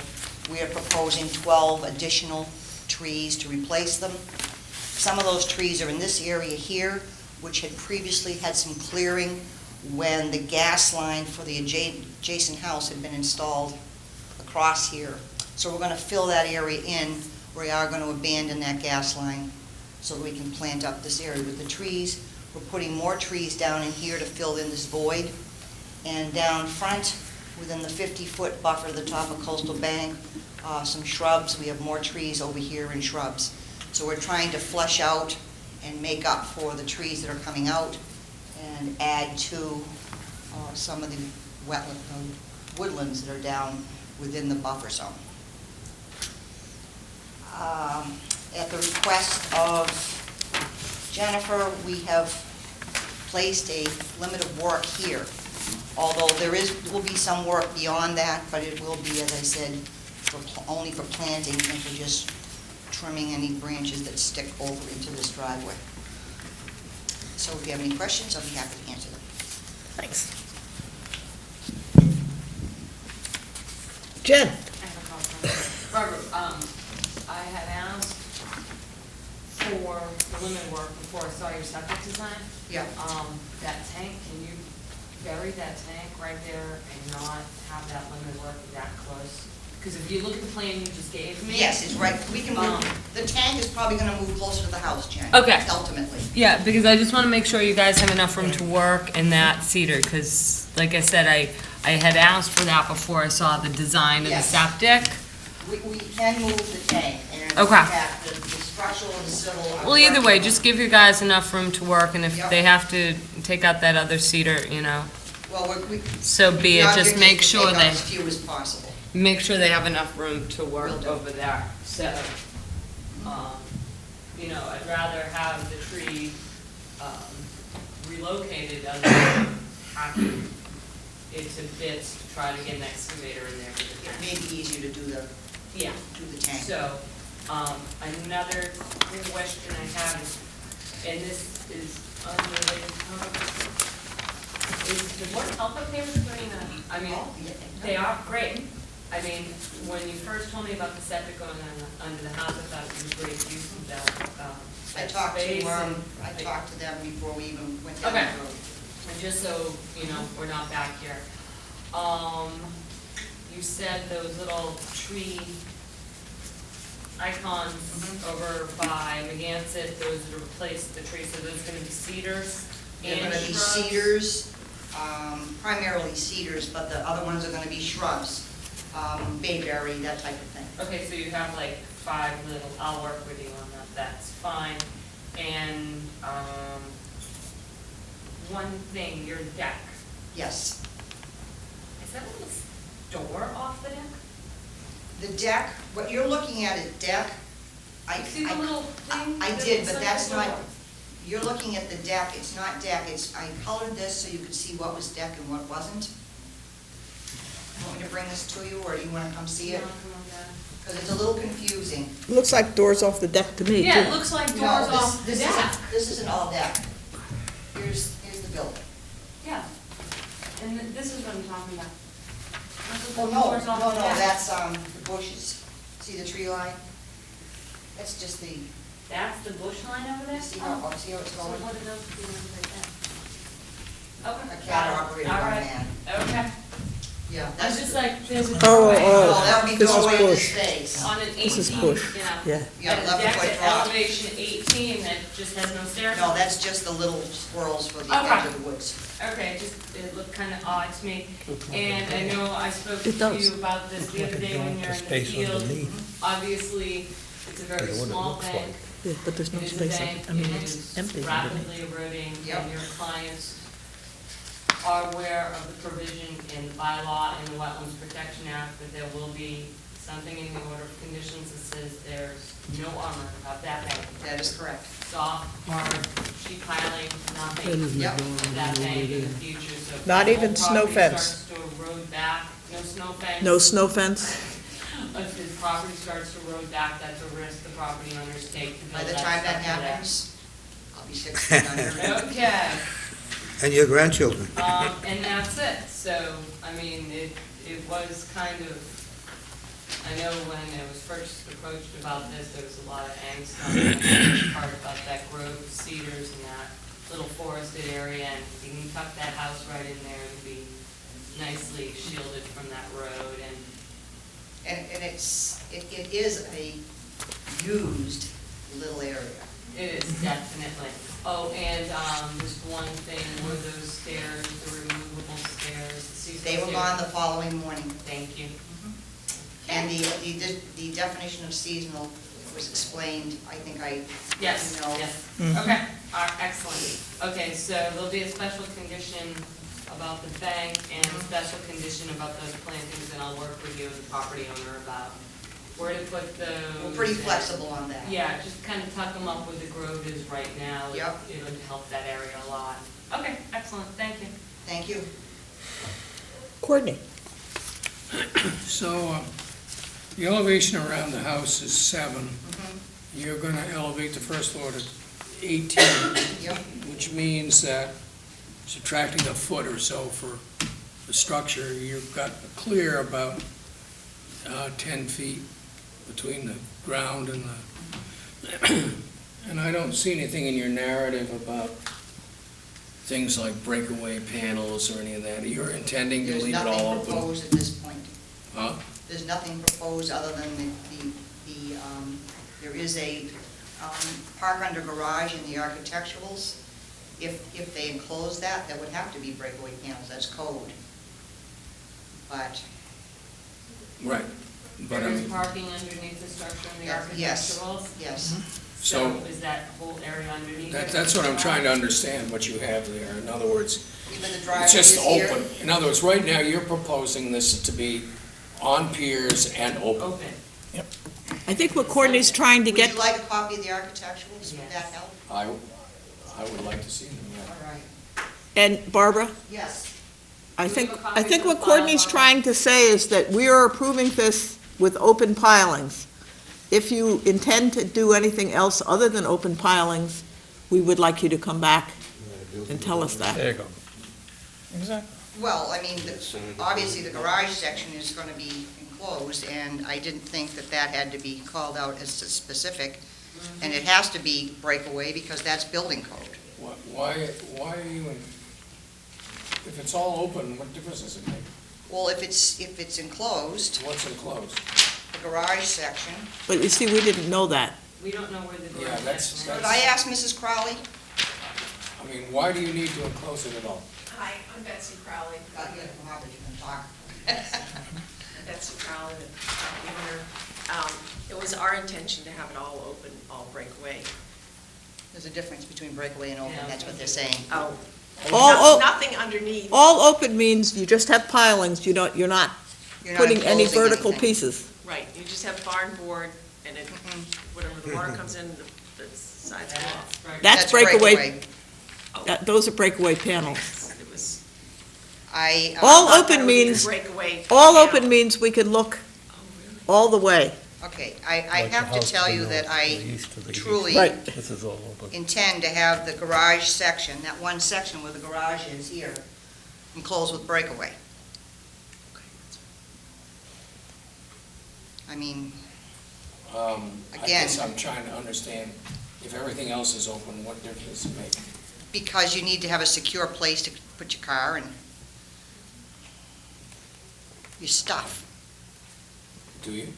We are proposing 12 additional trees to replace them. Some of those trees are in this area here, which had previously had some clearing when the gas line for the adjacent house had been installed across here. So we're going to fill that area in. We are going to abandon that gas line so that we can plant up this area with the trees. We're putting more trees down in here to fill in this void. And down front, within the 50-foot buffer to the top of Coastal Bank, some shrubs. We have more trees over here and shrubs. So we're trying to flesh out and make up for the trees that are coming out and add to some of the woodlands that are down within the buffer zone. At the request of Jennifer, we have placed a limit of work here. Although will be some work beyond that, but it will be, as I said, only for planting and for just trimming any branches that stick over into this driveway. So if you have any questions, I'll be happy to answer them. Thanks. Jen? I have a comment. Barbara, I had asked for the limit work before I saw your septic design. Yeah. That tank, can you bury that tank right there and not have that limit work that close Because if you look at the plan you just gave me. Yes, it's right, we can move, the tank is probably gonna move closer to the house, Jen. Okay. Ultimately. Yeah, because I just want to make sure you guys have enough room to work in that cedar, because like I said, I had asked for that before I saw the design of the Yes. septic. We can move the tank, and in Okay. fact, the structural and the civil are. Well, either way, working. just give you guys enough room to work, and if Yep. they have to take out that other cedar, you know, Well, we. so be it, just make sure Take out they, as few as possible. make sure they have enough room to Will work do. over there, so, you know, I'd rather have the tree, relocated other than hacking it to bits to try to get an excavator in there for the It tank. may be easier to do the Yeah. tank. So, another question I have is, and this is unrelated, is the Board of Health okay with doing that? I mean, Oh, yeah. they are great. I mean, when you first told me about the septic going under the house, I thought it was great use of that, I that talked space to, and- I talked to them before we even went down Okay. the road. And just so, you know, we're not back here. You said those little tree icons over by McGansett, those to replace the trees, so those gonna be cedars They're and gonna be shrubs? cedars, primarily cedars, but the other ones are gonna be shrubs, bayberry, that type of thing. Okay, so you have like 5 little, I'll work with you on that, that's fine. And, one thing, your deck, Yes. is that a little door off the deck? The deck, what you're looking at is deck. You see the little thing? I that did, looks but like that's a not, door? you're looking at the deck, it's not deck, it's, I colored this so you could see what was deck and what wasn't. Want me to bring this to you, or do you wanna come see No, it? come on, Dad. Because it's a little confusing. Looks like doors off the deck to me, Yeah, it too. looks like No, doors off the this deck. isn't- This isn't all deck. Here's the building. Yeah. And this is what I'm talking about. That's Oh, what the no, doors off no, the no, deck. that's, the bushes. See the tree line? That's just the, That's the bush line over there? see how, see how it's So going? what are those two ones right there? Okay. A cat operated All by right. man. Okay. Yeah, I'm that's. just like, there's a Oh, doorway. oh. Oh, that would be This is doorway in bush. space. On an 18, This is bush. you know. Yeah. Yeah, And a 11 deck foot at drop. elevation 18 that just has no stairs? No, that's just the little swirls for the Okay. edge of the woods. Okay, it looked kind of odd to me. And I know I spoke It to does. you about this the other day when you're in the Space field. underneath. Obviously, it's a very What it small looks bank. Yeah, but there's no It is a space, bank, I mean, it it's is empty. rapidly eroding, Yep. and your clients are aware of the provision in the bylaw and the Wetlands Protection Act that there will be something in the order of conditions that says there's no armor of that bank. That is correct. Soft, hard, sheet piling, nothing Yep. of that bank in the future, so. if Not the even whole snow property fence. starts to erode back, no snow fence. No snow fence? If the property starts to erode back, that's a risk the property owners take to build By that the time that structure there. happens, I'll be 6 feet under. Okay. And your grandchildren. And that's it, so, I mean, it was kind of, I know when I was first approached about this, there was a lot of angst on the part about that grove of cedars and that little forested area, and you can tuck that house right in there and be nicely shielded from that road, and And it is a used little area. it is definitely. Oh, and, just one thing, were those stairs, the removable stairs, the seesaw They were stairs? gone the following morning. Thank you. And the definition of seasonal was explained, I think Yes, know. yes. Okay, excellent. Okay, so there'll be a special condition about the bank and a special condition about those plantings, and I'll work with you as a property owner about where to put those. We're pretty flexible on that. Yeah, just kind of tuck them up where the grove is right now. Yep. It would help that area a lot. Okay, excellent, thank you. Thank you. Courtney? So, the elevation around the house is 7. You're gonna elevate the first floor to 18, Yep. which means that subtracting a foot or so for the structure, you've got clear about 10 feet between the ground and the, and I don't see anything in your narrative about things like breakaway panels or any of that. You're intending to There's leave it all nothing open? proposed at this point. Huh? There's nothing proposed other than there is a park under garage in the architecturals. If they enclose that, that would have to be breakaway panels, that's code. But, Right. But I There is mean, parking underneath the structure in the yes, architecturals? yes. So So- is that whole area underneath? that's what I'm trying to understand, what you have there. In other words, Even the driveway it's just is here. open. In other words, right now, you're proposing this to be on piers and open. Open. I think what Courtney's trying to Would get, you like a copy of the architecturals? Would that help? I would like to see them, yeah. All right. and Barbara, Yes. I Do you think, have a copy I think of what the Courtney's file, trying to say is that we are approving this with open pilings. If you intend to do anything else other than open pilings, we would like you to come back and tell us that. There you go. Exactly. Well, I mean, obviously, the garage section is going to be enclosed, and I didn't think that that had to be called out as specific, and it has to be breakaway because that's building code. Why are you, if it's all open, what difference does it make? Well, if it's enclosed, What's enclosed? the garage section, But you see, we didn't know that. We don't know where the Yeah, garage that's- section could is. I ask Mrs. Crowley? I mean, why do you need to enclose it at all? Hi, I'm Betsy Crowley. You can have it, you can talk. Betsy Crowley, the owner. It was our intention to have it all open, all breakaway. There's a difference between breakaway and open, Yeah, that's what they're saying. Oh, All, nothing underneath. all open means you just have pilings, you're not You're not putting any enclosing vertical anything. pieces. Right, you just have barn board, and it, whatever the water comes in, the sides go off. That's right. That's breakaway, those are breakaway panels. It was. I, All I thought open that would be the means- breakaway All panel. open means we can look Oh, really? all the way. okay, I Like the have to house tell to you the that north, I the east to the east. truly Right. This is all open. intend to have the garage section, that one section where the garage is here, enclosed with breakaway. I mean, I Again. guess I'm trying to understand, if everything else is open, what difference does it make? because you need to have a secure place to put your car and your stuff. Do you?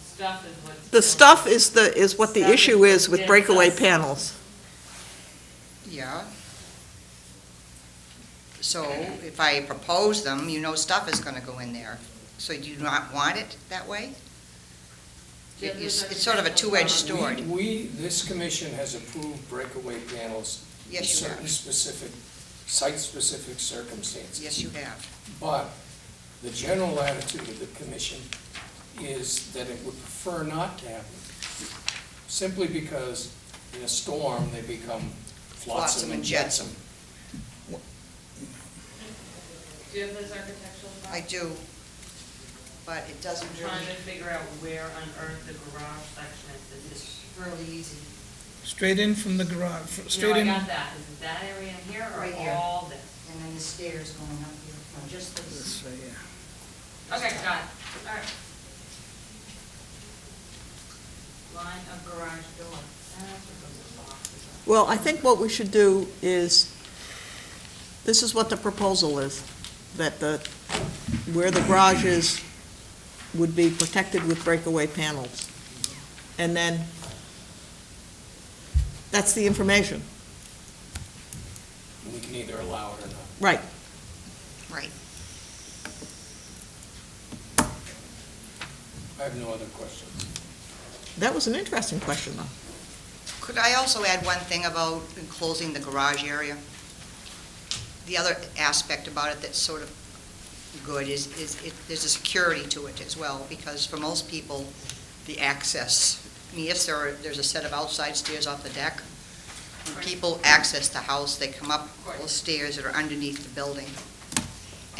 Stuff is what's. The stuff is what the Stuff is issue what is with gets breakaway us. panels. Yeah. So if I propose them, you know stuff is gonna go in there. So do you not want it that way? It's sort of a two-edged sword. This commission has approved breakaway panels in Yes, you certain have. specific, site-specific circumstances. Yes, you have. But the general attitude of the commission is that it would prefer not to have them, simply because in a storm, they become flotsam and jetsam. Do you have those architectural I files? do, but it doesn't I'm trying really, to figure out where on earth the garage section is. Is it's really easy. Straight in from the garage, it, no, straight I in. got that. Is it that area in here or Right here. all this? And then the stairs going up here, no, just this. This way, yeah. Okay, got it. All right. Line of garage door. That's what those boxes are. Well, I think what we should do is, this is what the proposal is, that where the garage is would be protected with breakaway panels. And then, that's the information. We can either allow it or not. Right. Right. I have no other questions. That was an interesting question, though. Could I also add one thing about enclosing the garage area? The other aspect about it that's sort of good is there's a security to it as well, because for most people, the access, I mean, yes, there's a set of outside stairs off the deck. When people access the house, they come up those stairs that are underneath the building.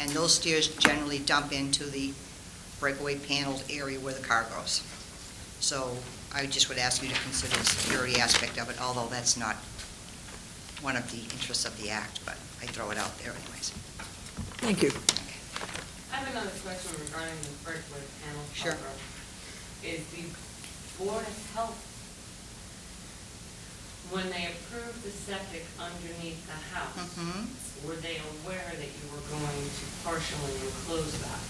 And those stairs generally dump into the breakaway paneled area where the car goes. So I just would ask you to consider the security aspect of it, although that's not one of the interests of the act, but I throw it out there anyways. Thank you. I have another question regarding the breakaway panel Sure. cover. Is the Board of Health, when they approved the septic underneath the house, Mhm. were they aware that you were going to partially enclose that?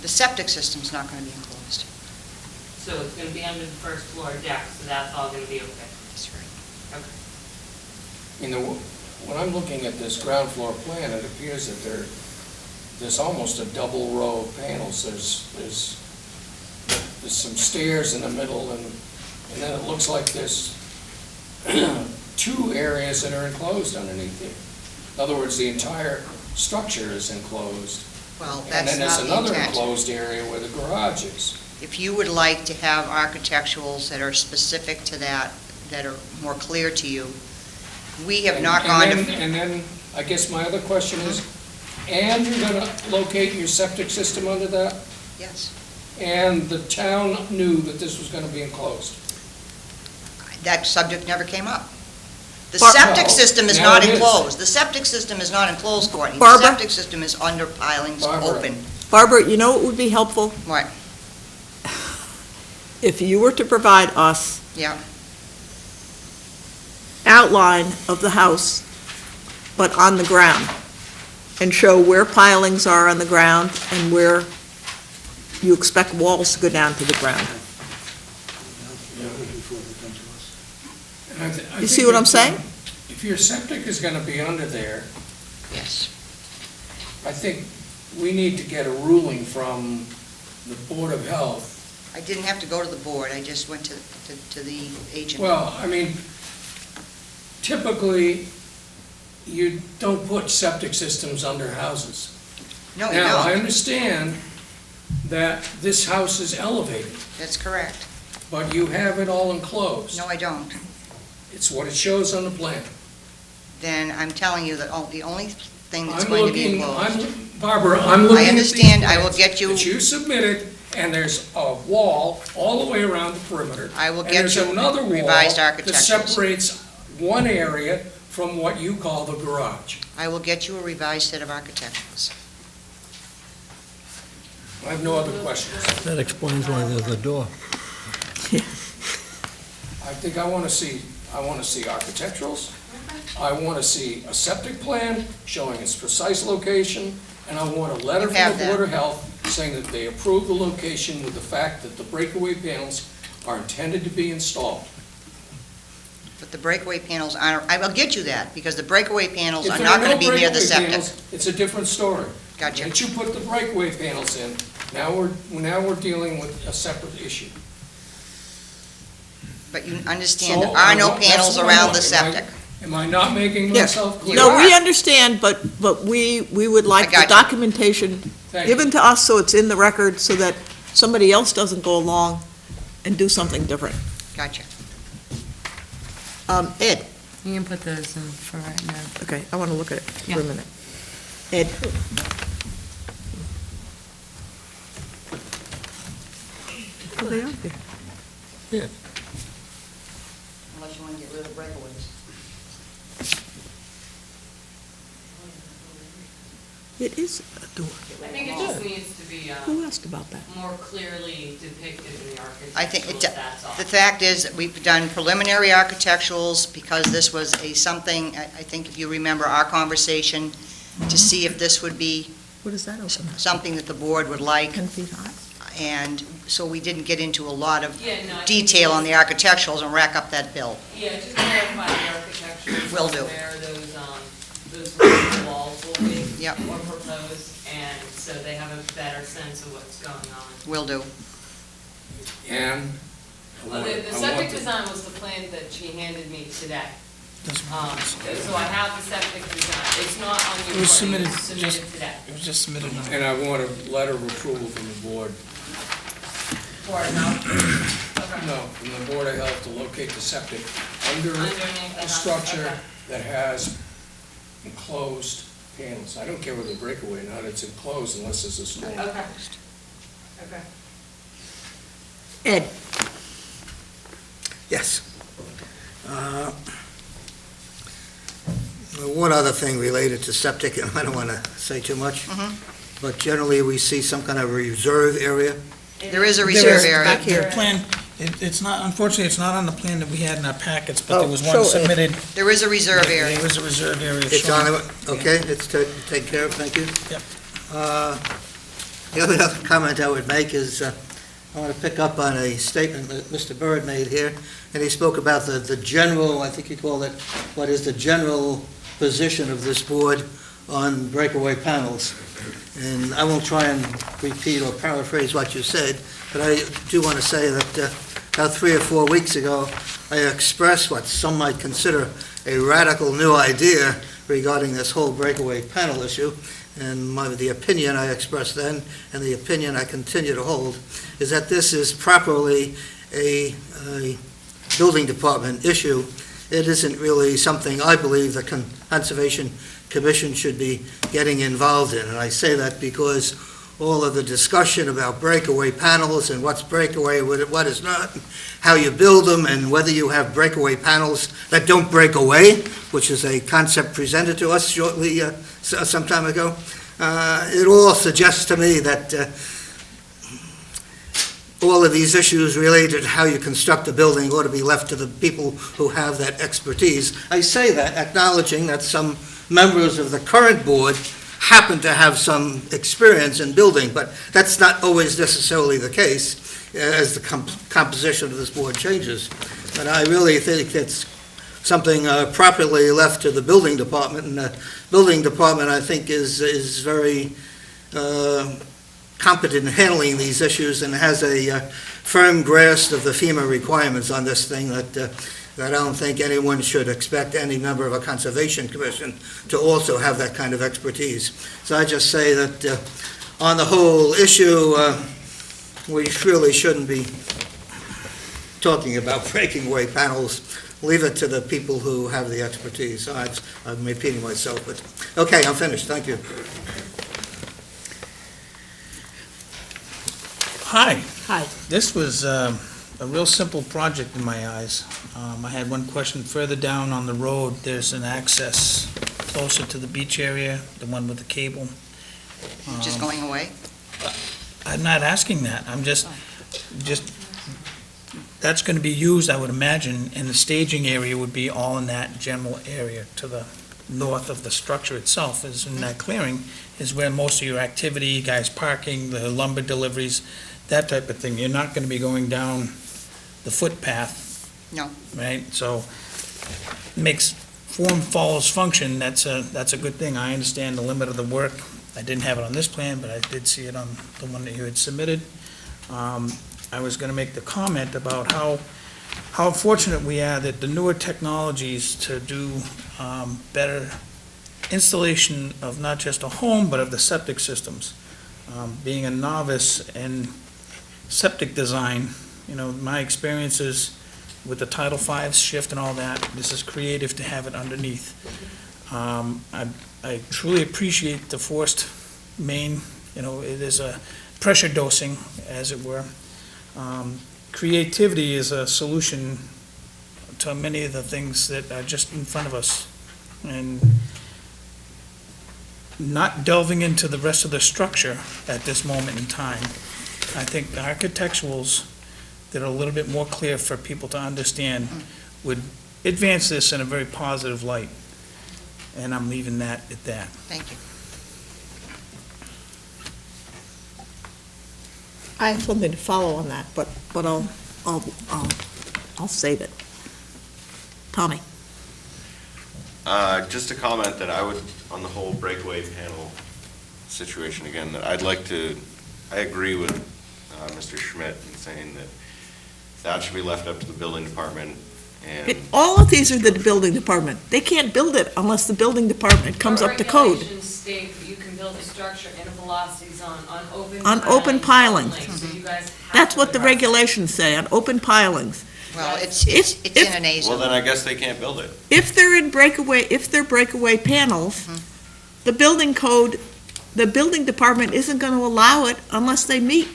The septic system's not going to be enclosed. So it's gonna be under the first floor deck, so that's all gonna be okay. That's right. Okay. You know, when I'm looking at this ground floor plan, it appears that there's almost a double row of panels. There's some stairs in the middle, and then it looks like there's two areas that are enclosed underneath here. In other words, the entire structure is enclosed. Well, And that's then there's not the another intent. enclosed area where the garage is. If you would like to have architecturals that are specific to that, that are more clear to you, we have not gone to... And then, I guess my other question is, and you're gonna locate your septic system under that? Yes. And the town knew that this was gonna be enclosed? That subject never came up. The Bar- septic Well, system is now not it is. enclosed. The septic system is not enclosed, Courtney. The Barbara? septic system is under pilings, Barbara. open. Barbara, you know what would be helpful? What? If you were to provide us Yeah. outline of the house, but on the ground, and show where pilings are on the ground and where you expect walls to go down to the ground. And I You see think what I'm if, saying? If your septic is gonna be under there, Yes. I think we need to get a ruling from the Board of Health. I didn't have to go to the board. I just went to the agent. Well, I mean, typically, you don't put septic systems under houses. No, you Now, I don't. understand that this house is elevated, That's correct. but you have it all enclosed. No, I don't. It's what it shows on the plan. Then I'm telling you that the only thing that's I'm going to be looking, enclosed. Barbara, I'm looking at these understand. I will plans get you- that you submitted, and there's a wall all the way around the perimeter. I will And get there's you another wall revised that architecturals. separates one area from what you call the garage. I will get you a revised set of architecturals. I have no other questions. That explains why there's a door. I think I want to see architecturals. I want to see a septic plan showing its precise location, and I want a letter You from have the that. Board of Health saying that they approve the location with the fact that the breakaway panels are intended to be installed. But the breakaway panels aren't, I will get you that, because the breakaway panels If are there not are going no to be near the breakaway septic. panels, it's a different story. Gotcha. Once you put the breakaway panels in, now we're dealing with a separate issue. But you understand, So, there are no that's panels what I around want. the septic. Am I not making Yeah. myself clear? No, we are. understand, but we would like I the got you. documentation Thank you. given to us so it's in the record, so that somebody else doesn't go along and do something different. Gotcha. Ed, You can put those in for right now. okay, I want to look at it for a Yeah. minute. Ed? Oh, they are there. Unless you want to get rid of breakaways. It is a door. I think it just needs to be, Who asked about that? more clearly depicted in the architectural, I think that's all. the fact is that we've done preliminary architecturals because this was something, I think if you remember our conversation, to see if this would be What is that open? something that the board would like. 10 feet high? And so we didn't get into a lot of Yeah, no, I think detail on it's- the architecturals and rack up that bill. Yeah, just clarify the architecture. Will do. Where those vertical walls will be. Yep. Or proposed, and so they have a better sense of what's going on. Will do. And I Well, want- the I septic want the- design was the plan that she handed me today. That's So I have the septic design, it's not on your. It was plan, submitted it's submitted just- today. It was just submitted on. And I want a letter of approval from the board, For it now. Okay. no, from the Board of Health to locate the septic under Underneath the a house, structure okay. that has enclosed panels. I don't care whether they're breakaway or not, it's enclosed unless it's a store. Okay. Okay. Ed? Yes. One other thing related to septic, and I don't want to say too much, but generally, we see some kind of reserve area. There is a There reserve is, area. back here. The plan, it's not, unfortunately, it's not on the plan that we had in our packets, but Oh, there was show one it. submitted. There is a reserve area. There was a reserve area It's on, showing. okay, it's taken care of, thank you. Yep. The other comment I would make is, I want to pick up on a statement that Mr. Byrd made here, and he spoke about the general, I think he called it, what is the general position of this board on breakaway panels. And I won't try and repeat or paraphrase what you said, but I do want to say that about 3 or 4 weeks ago, I expressed what some might consider a radical new idea regarding this whole breakaway panel issue. And the opinion I expressed then, and the opinion I continue to hold, is that this is properly a building department issue. It isn't really something I believe the Conservation Commission should be getting involved in. And I say that because all of the discussion about breakaway panels and what's breakaway, what is not, how you build them, and whether you have breakaway panels that don't break away, which is a concept presented to us shortly, some time ago. It all suggests to me that all of these issues related to how you construct a building ought to be left to the people who have that expertise. I say that acknowledging that some members of the current board happen to have some experience in building, but that's not always necessarily the case as the composition of this board changes. But I really think it's something properly left to the building department, and the building department, I think, is very competent in handling these issues and has a firm grasp of the FEMA requirements on this thing that I don't think anyone should expect any member of a Conservation Commission to also have that kind of expertise. So I just say that on the whole issue, we really shouldn't be talking about breaking away panels. Leave it to the people who have the expertise. So I'm repeating myself, but okay, I'm finished. Thank you. Hi. Hi. This was a real simple project in my eyes. I had one question further down on the road. There's an access closer to the beach area, the one with the cable. Which is going away? I'm not asking that. I'm just, that's going to be used, I would imagine, and the staging area would be all in that general area to the north of the structure itself, is in that clearing, is where most of your activity, you guys parking, the lumber deliveries, that type of thing. You're not going to be going down the footpath. No. Right? So, makes form follows function. That's a good thing. I understand the limit of the work. I didn't have it on this plan, but I did see it on the one that you had submitted. I was going to make the comment about how fortunate we are that the newer technologies to do better installation of not just a home, but of the septic systems. Being a novice in septic design, my experiences with the Title V shift and all that, this is creative to have it underneath. I truly appreciate the forced main, it is a pressure dosing, as it were. Creativity is a solution to many of the things that are just in front of us. And not delving into the rest of the structure at this moment in time, I think the architecturals that are a little bit more clear for people to understand would advance this in a very positive light. And I'm leaving that at that. Thank you. I have something to follow on that, but I'll save it. Tommy? Just a comment that I would, on the whole breakaway panel situation again, that I agree with Mr. Schmidt in saying that should be left up to the building department and. All of these are the building department. They can't build it unless the building department comes up to code. Regulations state that you can build a structure in a velocity zone on open. On open pilings. So you guys have That's to what the address it. regulations say, on open pilings. Well, it's in an A Well, zone. then I guess they can't build it. If they're breakaway panels, the building code, the building department isn't going to allow it unless they meet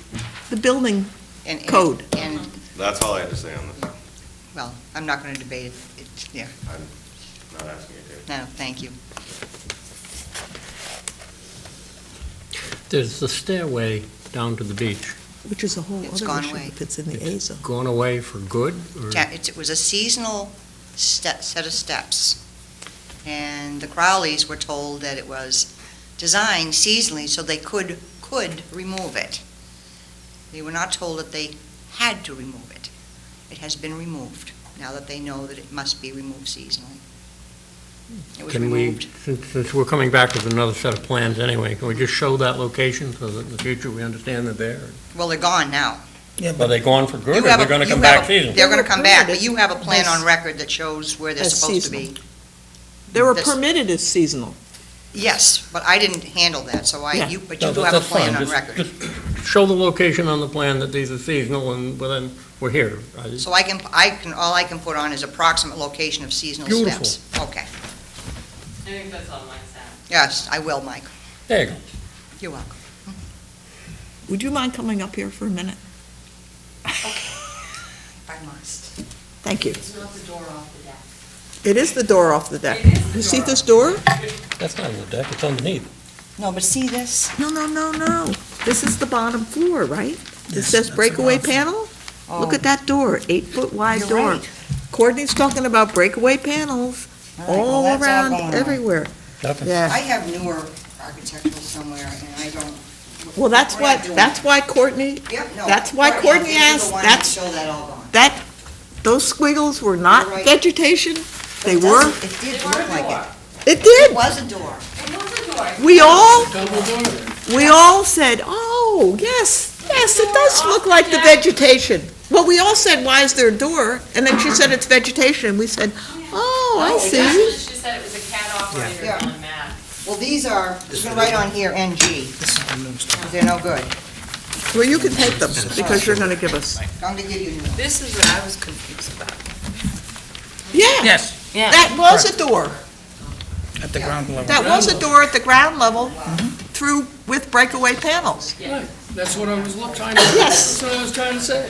the building And- code. And, That's all I had to say on this. well, I'm not going to debate it. Yeah, I'm not asking you to. no, thank you. There's the stairway down to the beach. Which is a whole It's other gone issue away. if it's in the A zone. Gone away for good? Or- Yeah, it was a seasonal set of steps. And the Crowleys were told that it was designed seasonally so they could could remove it. They were not told that they had to remove it. It has been removed, now that they know that it must be removed seasonally. It was Can we, removed. since we're coming back with another set of plans anyway, can we just show that location so that in the future we understand they're there? Well, they're gone now. Yeah, Are but they gone for good, You or have they're a- gonna you come have back a- seasonal? They're gonna come back, but permitted you have a plan as- on record that shows where they're as supposed to be. seasonal. They were This- permitted as seasonal. Yes, but I didn't handle that, so Yeah. but No, you do have a that's fine. plan on Just- record. just Show the location on the plan that these are seasonal, and well, then, we're here. So all I can put on is approximate location of seasonal Beautiful. steps. Okay, I think that's all Mike said. yes, I will, Mike. There you go. You're welcome. Would you mind coming up here for a minute? If I must. Thank you. It's not the door off the deck. It is the door off the deck. It is the You see door this off door? That's not on the deck, it's underneath. No, but see this? No, no, no, no. This is the bottom floor, right? It Yes, says that's breakaway enough. panel? Look at that door, 8-foot wide You're door. right. Courtney's talking about breakaway panels All right, well, all that's around, going on. everywhere. Nothing. Yeah. I have newer architectural somewhere, and I don't. Well, that's we're not what, doing that's that. why Courtney, Yep, no. that's why Courtney these are the asked, ones that that's, show that all gone. that, those squiggles were not You're right. vegetation. They It were, doesn't- It did They were look a like door. it. it It did. was a door. It was a door. We all, Double door then. we all said, oh, yes, yes, it does look like the vegetation. Well, we all said, why is there a door? And then she said it's vegetation, and we said, oh, I see. Actually, she said it was a CAD operator Yeah. on Mac. Well, these are, you can write on here NG. this is the new stuff. They're no good. Well, you can take them, because you're gonna give us. I'm gonna give you new ones. This is what I was confused about. Yeah, Yes, Yeah. that was a door. at the ground level. That was a door at the ground level through, with breakaway panels. Right, that's what I was trying to, that's what I was trying to say.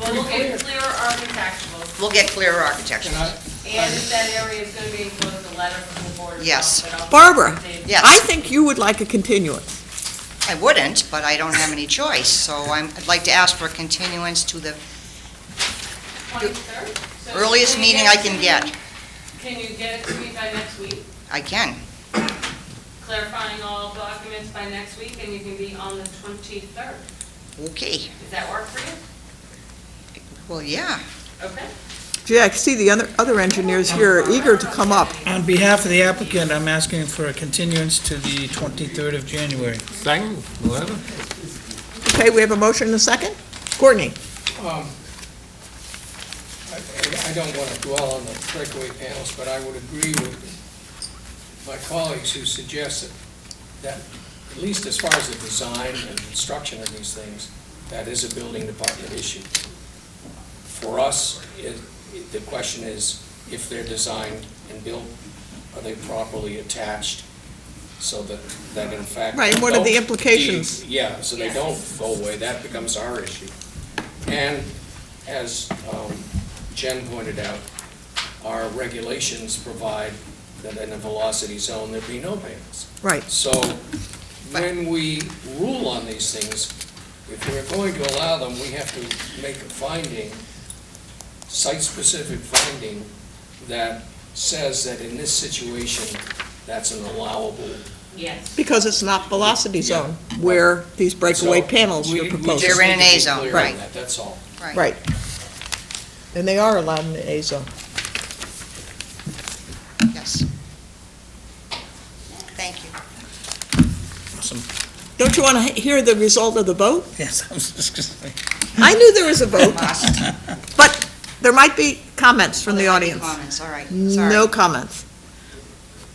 Well, we'll get clearer architectural, We'll get clearer architecture. And I, and if that area is gonna be enclosed, a letter from the board. Yes. Barbara. Yes. I think you would like a continuance. I wouldn't, but I don't have any choice, so I'd like to ask for a continuance to the 23rd? So earliest can you meeting get I it to can me- get. Can you get it to me by next week? I can. Clarifying all documents by next week, and you can be on the 23rd. Okay. Does that work for you? Well, yeah. Okay. Gee, I see the other engineers here are eager to come up. On behalf of the applicant, I'm asking for a continuance to the 23rd of January. Second, whatever. Okay, we have a motion and a second? Courtney? I don't want to dwell on the breakaway panels, but I would agree with my colleagues who suggested that, at least as far as the design and construction of these things, that is a building department issue. For us, the question is, if they're designed and built, are they properly attached so that in fact. Right, and what are the don't implications? Yeah, so they don't go away, that becomes our issue. And as Jen pointed out, our regulations provide that in a velocity zone, there be no panels. Right. So when we rule on these things, if we're going to allow them, we have to make a finding, site-specific finding, that says that in this situation, that's an allowable. Yes. Because it's not velocity zone where these breakaway So panels we- you're we proposing. just They're in need an to be A zone, clear on right. that, that's all. Right. And they are allowed in the A zone. Yes. Thank you. Awesome. Don't you want to hear the result of the vote? Yes, I was just gonna say. I knew there was a vote, Must. but there might be comments from the There might be audience. Comments, all right, sorry. No comments.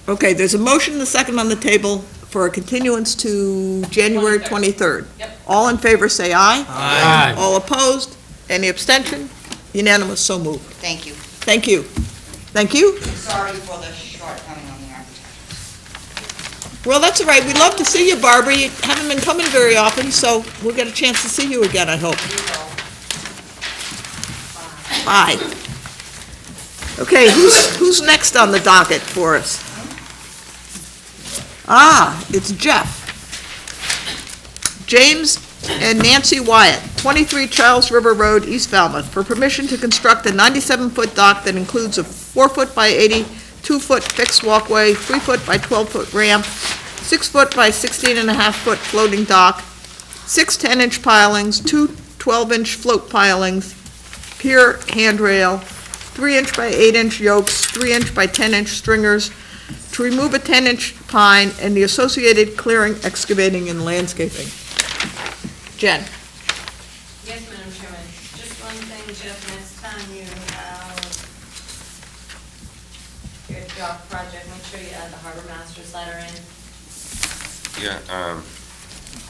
Okay, there's a motion and a second on the table for a continuance to January 23rd. Yep. All in favor, say aye. Aye. All opposed? Any abstention? Unanimous, so moved. Thank you. Thank you. Thank you. Sorry for the shortcoming on the architect. Well, that's all right. We'd love to see you, Barbara. You haven't been coming very often, so we'll get a chance to see you again, I hope. Bye. Okay, who's next on the docket for us? It's Jeff. James and Nancy Wyatt, 23 Charles River Road, East Falmouth, for permission to construct a 97-foot dock that includes a 4-foot by 82-foot fixed walkway, 3-foot by 12-foot ramp, 6-foot by 16.5-foot floating dock, 6 10-inch pilings, 2 12-inch float pilings, pier handrail, 3-inch by 8-inch yokes, 3-inch by 10-inch stringers, to remove a 10-inch pine, and the associated clearing, excavating, and landscaping. Jen? Yes, Madam Chairman, just one thing, Jeff, next time you have your dock project, make sure you add the harbor master's letter in. Yeah, I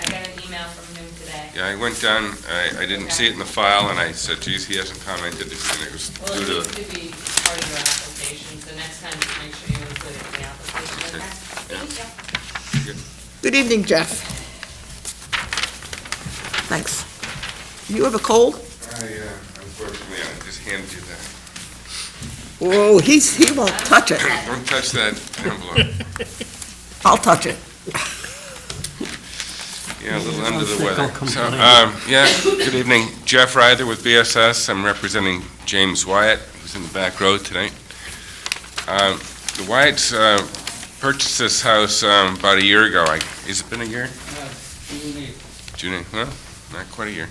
got an email from him today. yeah, I went down, I didn't see it in the file, and I said, geez, he hasn't commented, and it was Well, it due needs to, to be part of your application, so next time just make sure you include it in the application, okay? Thank you. Good evening, Jeff. Thanks. You have a cold? unfortunately, I just handed you that. Whoa, he won't touch it. Don't touch that envelope. I'll touch it. Yeah, a little under the weather. So, yeah, good evening. Jeff Ryther with BSS. I'm representing James Wyatt, who's in the back row tonight. The Wyatts purchased this house about a year ago. Has it been a year? June 8th. Well, not quite a year.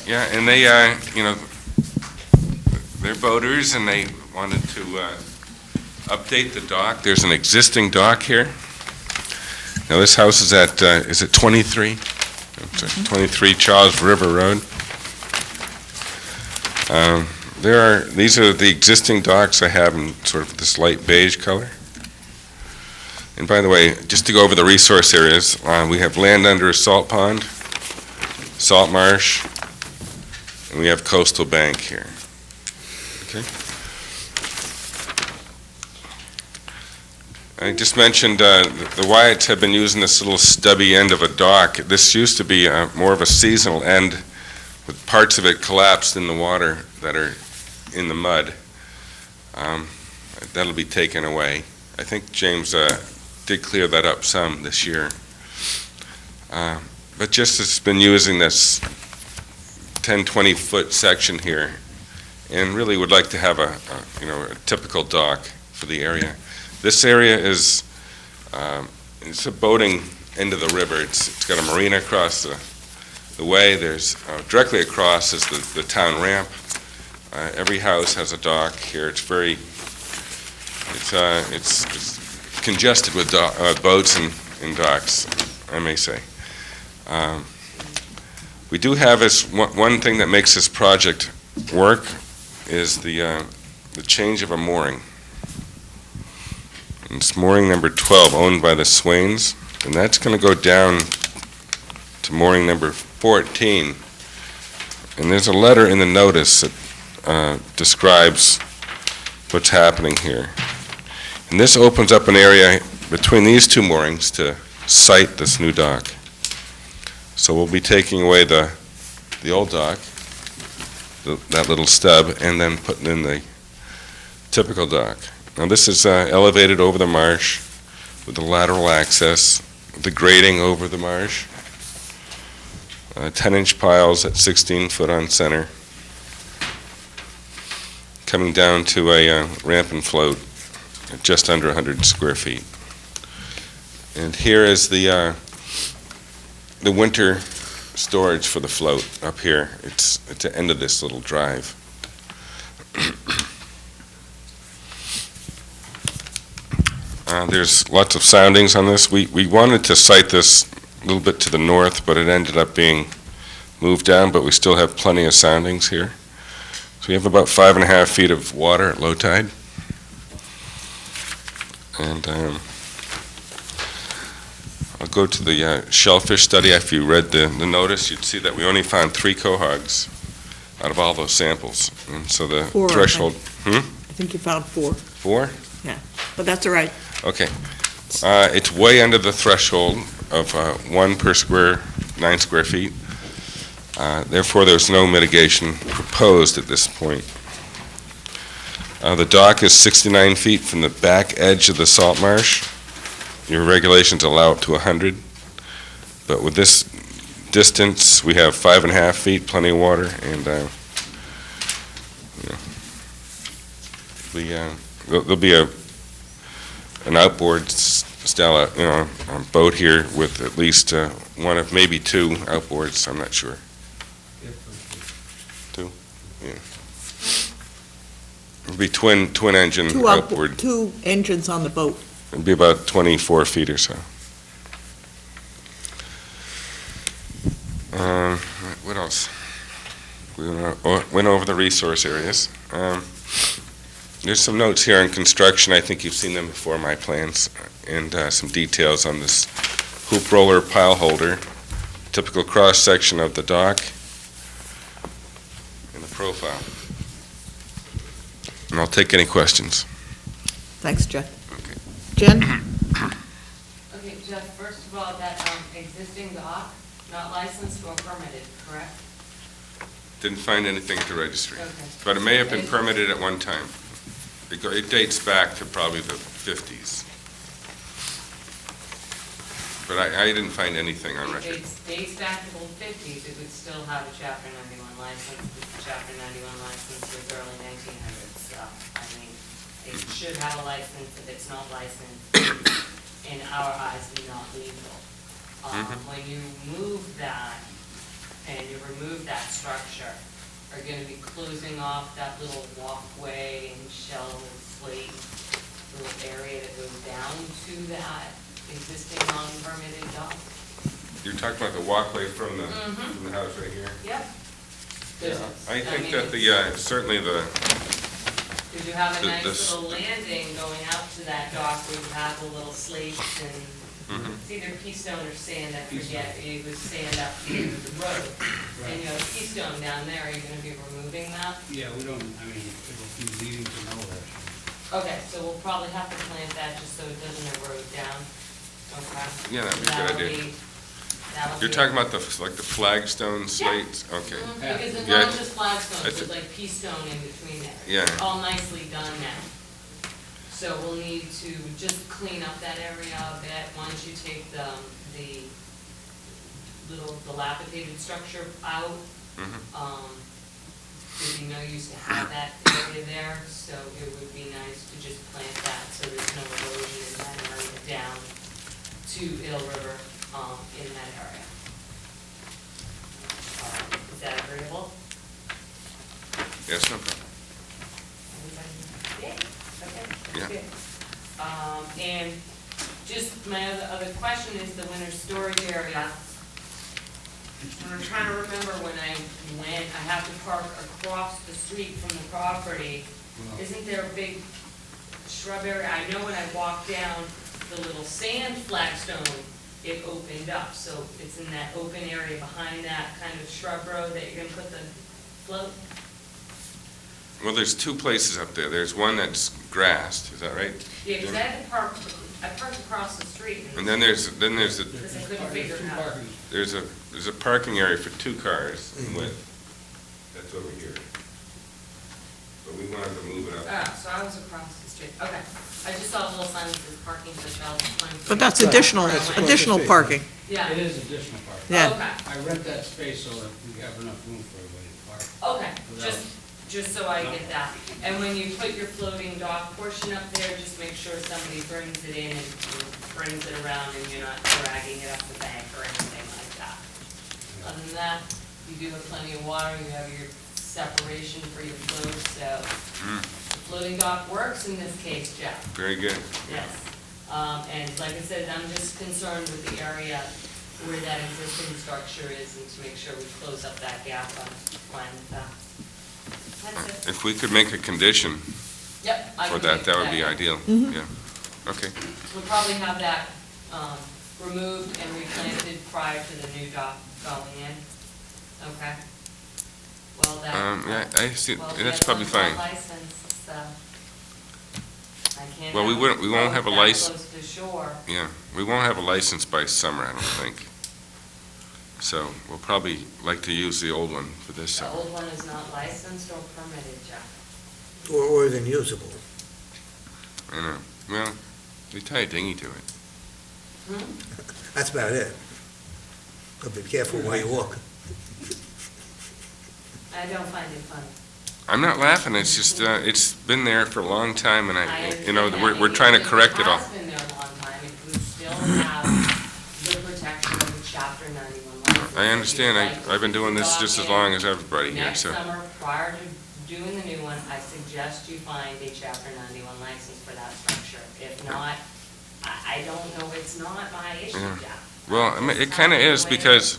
Yeah, and they, they're boaters, and they wanted to update the dock. There's an existing dock here. Now, this house is at, is it 23? 23 Charles River Road. These are the existing docks I have in sort of this light beige color. And by the way, just to go over the resource areas, we have land under a salt pond, salt marsh, and we have coastal bank here. Okay. I just mentioned the Wyatts have been using this little stubby end of a dock. This used to be more of a seasonal end with parts of it collapsed in the water that are in the mud. That'll be taken away. I think James did clear that up some this year. But just has been using this 10, 20-foot section here and really would like to have a typical dock for the area. This area is it's a boating end of the river. It's got a marina across the way. There's directly across is the town ramp. Every house has a dock here. It's congested with boats and docks, I may say. We do have this one thing that makes this project work is the change of a mooring. It's mooring number 12, owned by the Swains, and that's going to go down to mooring number 14. And there's a letter in the notice that describes what's happening here. And this opens up an area between these two moorings to site this new dock. So we'll be taking away the old dock, that little stub, and then putting in the typical dock. Now this is elevated over the marsh with the lateral access, the grading over the marsh, 10-inch piles at 16 foot on center, coming down to a ramp and float at just under 100 square feet. And here is the winter storage for the float up here. It's at the end of this little drive. There's lots of soundings on this. We wanted to site this a little bit to the north, but it ended up being moved down, but we still have plenty of soundings here. So we have about 5.5 feet of water at low tide. And I'll go to the shellfish study. If you read the notice, you'd see that we only found 3 quahogs out of all those samples. And so the 4, threshold... I think you found 4. 4? Yeah, but that's all right. Okay. It's way under the threshold of 1 per 9 square feet. Therefore, there's no mitigation proposed at this point. The dock is 69 feet from the back edge of the salt marsh. Your regulations allow up to 100. But with this distance, we have 5.5 feet, plenty of water, and there'll be an outboard a boat here with at least one of maybe two outboards, I'm not sure. Two? Yeah. It'd be twin engine outboard. Two engines on the boat. It'd be about 24 feet or so. What else? We went over the resource areas. There's some notes here on construction. I think you've seen them before, my plans, and some details on this hoop roller pile holder, typical cross-section of the dock, and the profile. And I'll take any questions. Thanks, Jeff. Okay. Jen? Okay, Jeff, first of all, that existing dock, not licensed or permitted, correct? Didn't find anything at the registry. Okay. But it may have been permitted at one time. It dates back to probably the 50s. But I didn't find anything on record. If it dates back to the 50s, it would still have a Chapter 91 license. The Chapter 91 license was early 1900s, so, I mean, it should have a license. If it's not licensed, in our eyes, not legal. When you move that, and you remove that structure, are you gonna be closing off that little walkway and shell slate little area that goes down to that existing non-permitted dock? You're talking about the walkway from the house right here? Yep. I think that certainly the, Because you have a the- nice this- little landing going out to that dock where you have the little slates and it's either Keystone or sand, I forget, it was sand up to the road. And you have Keystone down there, are you gonna be removing that? Yeah, we don't, I mean, it'll be leading to nowhere. Okay, so we'll probably have to plant that just so it doesn't erode down. Okay. Yeah, that'd be a good idea. That'll You're be- talking about the flagstone slates? Okay. Because it's Yeah, not just flagstones, that's there's it. like pea stone in between there. Yeah. It's all nicely done now. So we'll need to just clean up that area a bit, once you take the little dilapidated structure out. There'd be no use to have that area there, so it would be nice to just plant that, so there's no erosion in that area down to Eel River, in that area. Is that agreeable? Yes, no problem. Everybody? Yeah, okay, Yeah. that's good. And just my other question is the winter storage area. I'm trying to remember when I went, I have to park across the street from the property. Isn't there a big shrub area? I know when I walked down the little sand flagstone, it opened up, so it's in that open area behind that kind of shrub row that you're gonna put the float? Well, there's two places up there. There's one that's grassed, is that right? Yeah, because I parked across the street. And then there's Because I couldn't figure it out. there's a parking area for two cars in width. That's over here. But we wanted to move it up. Oh, so I was across the street, okay. I just saw a little sign that says parking for shelves. But that's additional parking. Yeah, It is additional parking. Yeah. okay, I rent that space so that we have enough room for everybody to park. okay, just so I get that. And when you put your floating dock portion up there, just make sure somebody brings it in and brings it around and you're not dragging it up the bank or anything like that. Other than that, you do have plenty of water, you have your separation for your float, so the floating dock works in this case, Jeff. Very good. Yes. And like I said, I'm just concerned with the area where that existing structure is and to make sure we close up that gap on that's it. If we could make a condition Yep. I for can make that, that would be ideal. Yeah. Okay. We'll probably have that removed and replanted prior to the new dock going in. Okay. Well, that. Yeah, I see, well, that's that probably one's not fine. licensed, so I can't. Well, we won't have a that license. Close to shore. Yeah, we won't have a license by summer, I don't think. So we'll probably like to use the old one for this The summer. old one is not licensed or permitted, Jeff. Or even usable. I know. Well, we tie a dinghy to it. That's about it. But be careful where you walk. I don't find it funny. I'm not laughing, it's just, it's been there for a long time, and I we're understand that. trying to correct it all. It has been there a long time. It was I understand. If you'd like I've been doing this just as to walk long as everybody in here, next so. summer, prior to doing the new one, I suggest you find a Chapter 91 license for that structure. If not, I don't know, it's not my issue, Yeah. Jeff. Well, I mean, it kind of is, because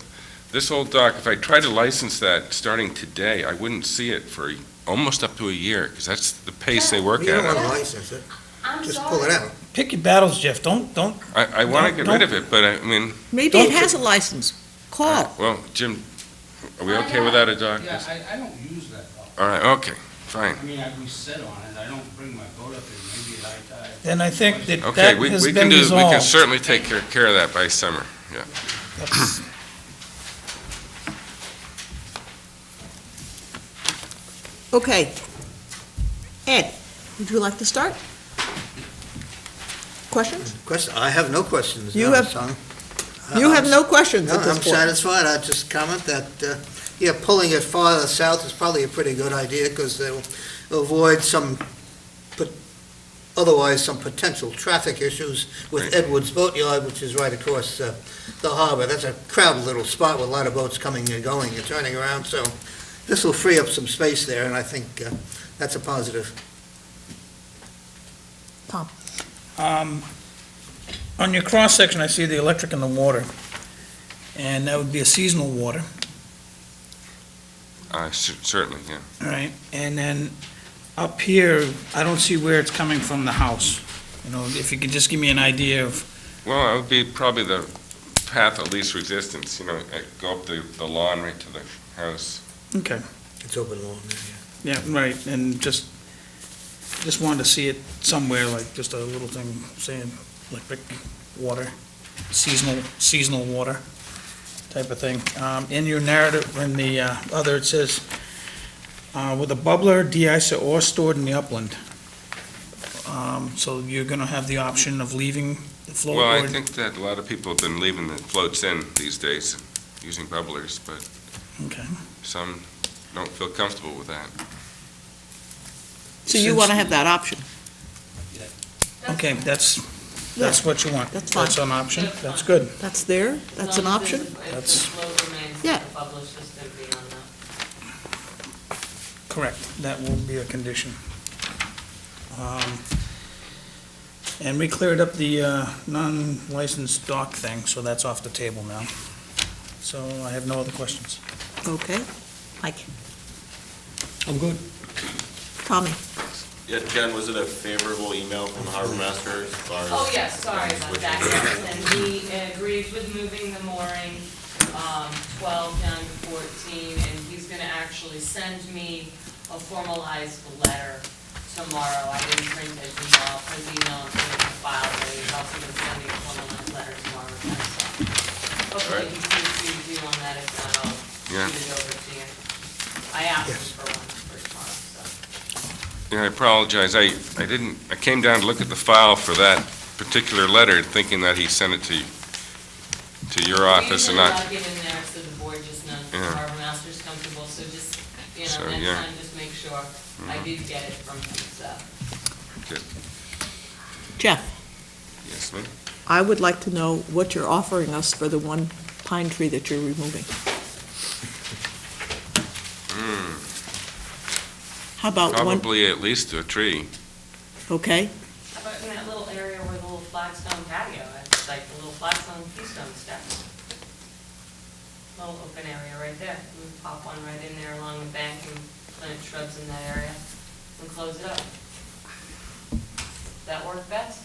this old dock, if I tried to license that starting today, I wouldn't see it for almost up to a year, because that's the pace they work You don't want at. to license it, I'm just sorry. pull it out. Pick your battles, Jeff, don't, I want to Don't- get rid of it, but I mean, Maybe it has a license. Call. well, Jim, are we okay without a dock? Yeah, I don't use that dock. All right, okay, fine. I mean, we sit on it, I don't bring my boat up there, maybe at high tide. then I think that Okay, that we has can been do, we can resolved. certainly take care of that by summer, yeah. That's- Okay. Ed, would you like to start? Questions? Question, I have no questions. You no, have- son. You have no questions No, at this I'm point. satisfied. I'd just comment that, yeah, pulling it farther south is probably a pretty good idea, because they'll avoid otherwise some potential traffic issues with Right. Edwards Boatyard, which is right across the harbor. That's a crowded little spot with a lot of boats coming and going and turning around, so this will free up some space there, and I think that's a positive. On your cross-section, I see the electric and the water, and that would be a seasonal water, Certainly, yeah. all right? And then up here, I don't see where it's coming from the house. You know, if you could just give me an idea of, Well, it would be probably the path of least resistance, go up the lawn right to the house. okay, It's open lawn there, yeah. yeah, right, and just wanted to see it somewhere, like just a little thing saying electric, water, seasonal water type of thing. In your narrative, in the other, it says, with a bubbler, de-icer, or stored in the upland. So you're gonna have the option of leaving the float? Well, I or- think that a lot of people have been leaving the floats in these days, using bubblers, but Okay. some don't feel comfortable with that. So you want to have that option? Okay, that's what you want. That's fine. That's an option, That's that's fine. good. That's there? That's an option? If the That's- float remains, Yeah. the published system beyond that. Correct, that will be a condition. And we cleared up the non-licensed dock thing, so that's off the table now. So I have no other questions. Okay. Mike? I'm good. Tommy? Yeah, Jen, was it a favorable email from the harbor master as far as? Oh, yes, sorry about switching that, to- yes, and he agreed with moving the mooring, 12 down to 14, and he's gonna actually send me a formalized letter tomorrow. I didn't print his email, and put it in the file, but he's also gonna send me a formalized letter tomorrow, so. Hopefully he sees you on that, if not, I'll Yeah. shoot it over to you. I asked him for one for tomorrow, so. Yeah, I apologize, I came down to look at the file for that particular letter, thinking that he sent it to your office and We not, usually log it in there so the board just knows the Yeah. harbor master's comfortable, so just, So, next yeah. time, just make sure I did get it from him, so. Jeff? yes, ma'am? I would like to know what you're offering us for the one pine tree that you're removing. How about one, Probably at least a tree. okay? How about in that little area where the little flagstone patio, it's like the little flagstone keystone steps. Little open area right there, we can pop one right in there along the bank and plant shrubs in that area and close it up. That work best?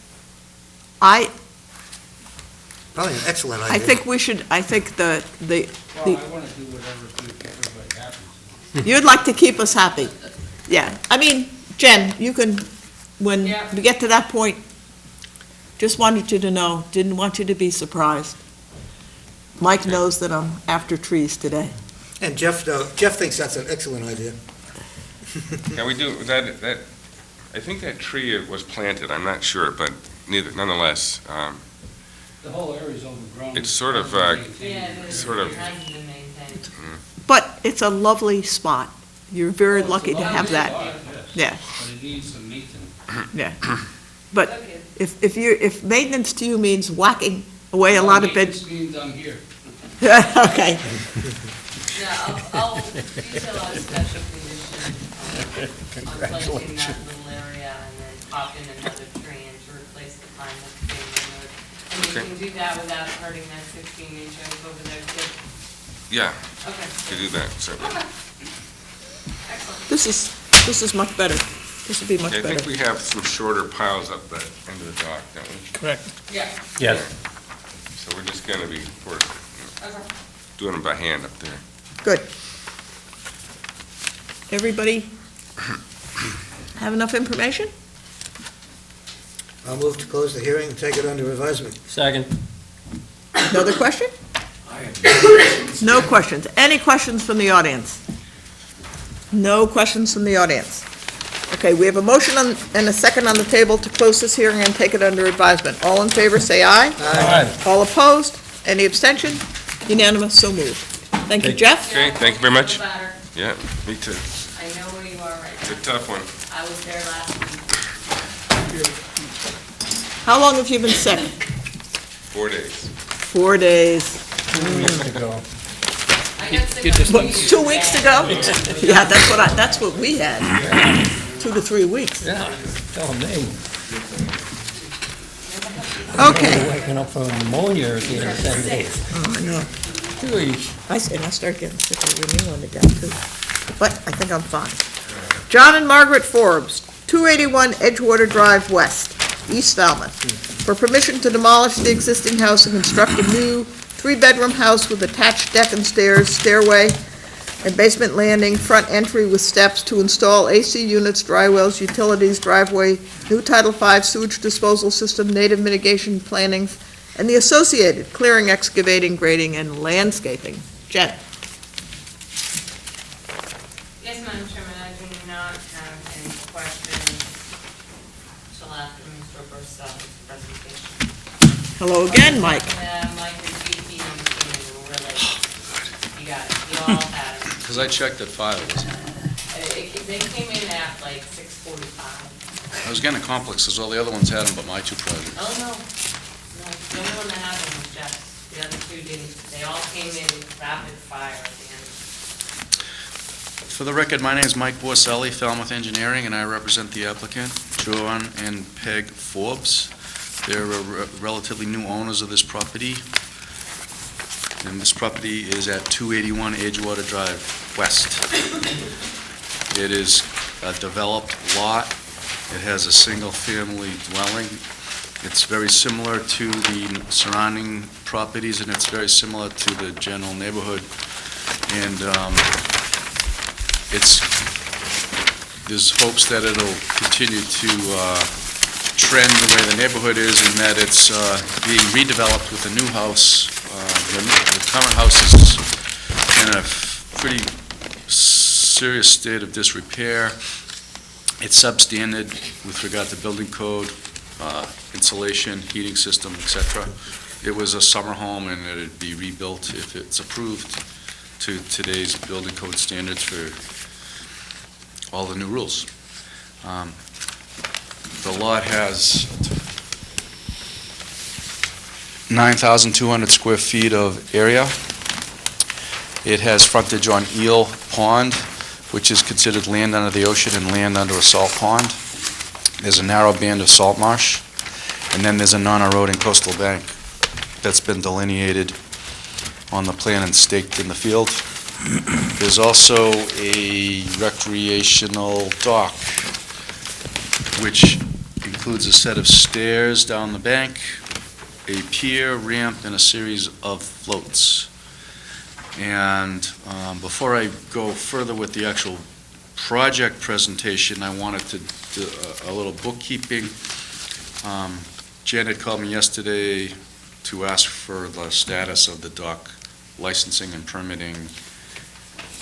Probably an excellent idea. I think we should, I think Well, I want to do whatever to keep everybody happy. you'd like to keep us happy. Yeah, I mean, Jen, you can, when Yeah. we get to that point, just wanted you to know, didn't want you to be surprised. Mike knows that I'm after trees today. And Jeff thinks that's an excellent idea. Can we do, that, I think that tree was planted, I'm not sure, but nonetheless, The whole area's overgrown. It's sort of, Yeah, it is. Sort of- It hasn't been maintained. But it's a lovely spot. You're very Oh, it's a lucky to lovely have that. spot, yes. Yeah. But it needs some maintenance. Yeah. But Okay. if maintenance to you means whacking away a lot of Maintenance it, means I'm here. Okay, Yeah, I'll detail out a special condition on placing that little area and then pop in another tree and to replace the pine that's being removed. And you Okay. can do that without hurting that 16-inch oak over there too. Yeah, Okay, to do that, certainly. okay. Excellent. this is much better. This would be much I think better. we have some shorter piles up the end of the dock, don't we? Correct. Yeah, Yes. So we're just gonna be, we're okay. doing them by hand up there. Good. Everybody have enough information? I'll move to close the hearing and take it under advisement. Second. Another question? No questions. Any questions from the audience? No questions from the audience. Okay, we have a motion and a second on the table to close this hearing and take it under advisement. All in favor, say aye. Aye. All opposed? Any abstention? Unanimous, so moved. Thank you, Jeff. Okay, thank you very much. Feel better. Yeah, me too. I know where you are right It's a now. tough one. I was there last week. How long have you been sick? 4 days. 4 days. I got sick Get this on What, New Year's 2 weeks Day. ago? Yeah, that's what we had. 2 to 3 weeks. Yeah, tell me. Okay. Waking up from pneumonia at the end of 10 days. Oh, I know. Jeez. I started getting sick of your new one again, too. But I think I'm fine. John and Margaret Forbes, 281 Edgewater Drive West, East Falmouth, for permission to demolish the existing house and construct a new 3-bedroom house with attached deck and stairs, stairway, and basement landing, front entry with steps to install AC units, dry wells, utilities, driveway, new Title V sewage disposal system, native mitigation plantings, and the associated clearing, excavating, grading, and landscaping. Jen? Yes, Madam Chairman, I do not have any questions till after Mr. Bursella's presentation. Hello again, Mike. Mike is really, you got it, you all had it. Because I checked at 5, They came in at like 6:45. I was getting a complex because all the other ones had them, but my two projects. Oh, no, no, the only one that had them was Jeff, the other two didn't, they all came in rapid fire at the end. For the record, my name is Mike Borselli, Falmouth Engineering, and I represent the applicant, John and Peg Forbes. They're relatively new owners of this property, and this property is at 281 Edgewater Drive West. It is a developed lot. It has a single-family dwelling. It's very similar to the surrounding properties, and it's very similar to the general neighborhood. And there's hopes that it'll continue to trend the way the neighborhood is, and that it's being redeveloped with a new house. The current house is in a pretty serious state of disrepair. It's substandard with regard to building code, insulation, heating system, etc. It was a summer home, and it'd be rebuilt if it's approved to today's building code standards for all the new rules. The lot has 9,200 square feet of area. It has frontage on Eel Pond, which is considered land under the ocean and land under a salt pond. There's a narrow band of salt marsh, and then there's a non-eroding coastal bank that's been delineated on the plan and staked in the field. There's also a recreational dock, which includes a set of stairs down the bank, a pier, ramp, and a series of floats. And before I go further with the actual project presentation, I wanted to do a little bookkeeping. Jen had called me yesterday to ask for the status of the dock licensing and permitting,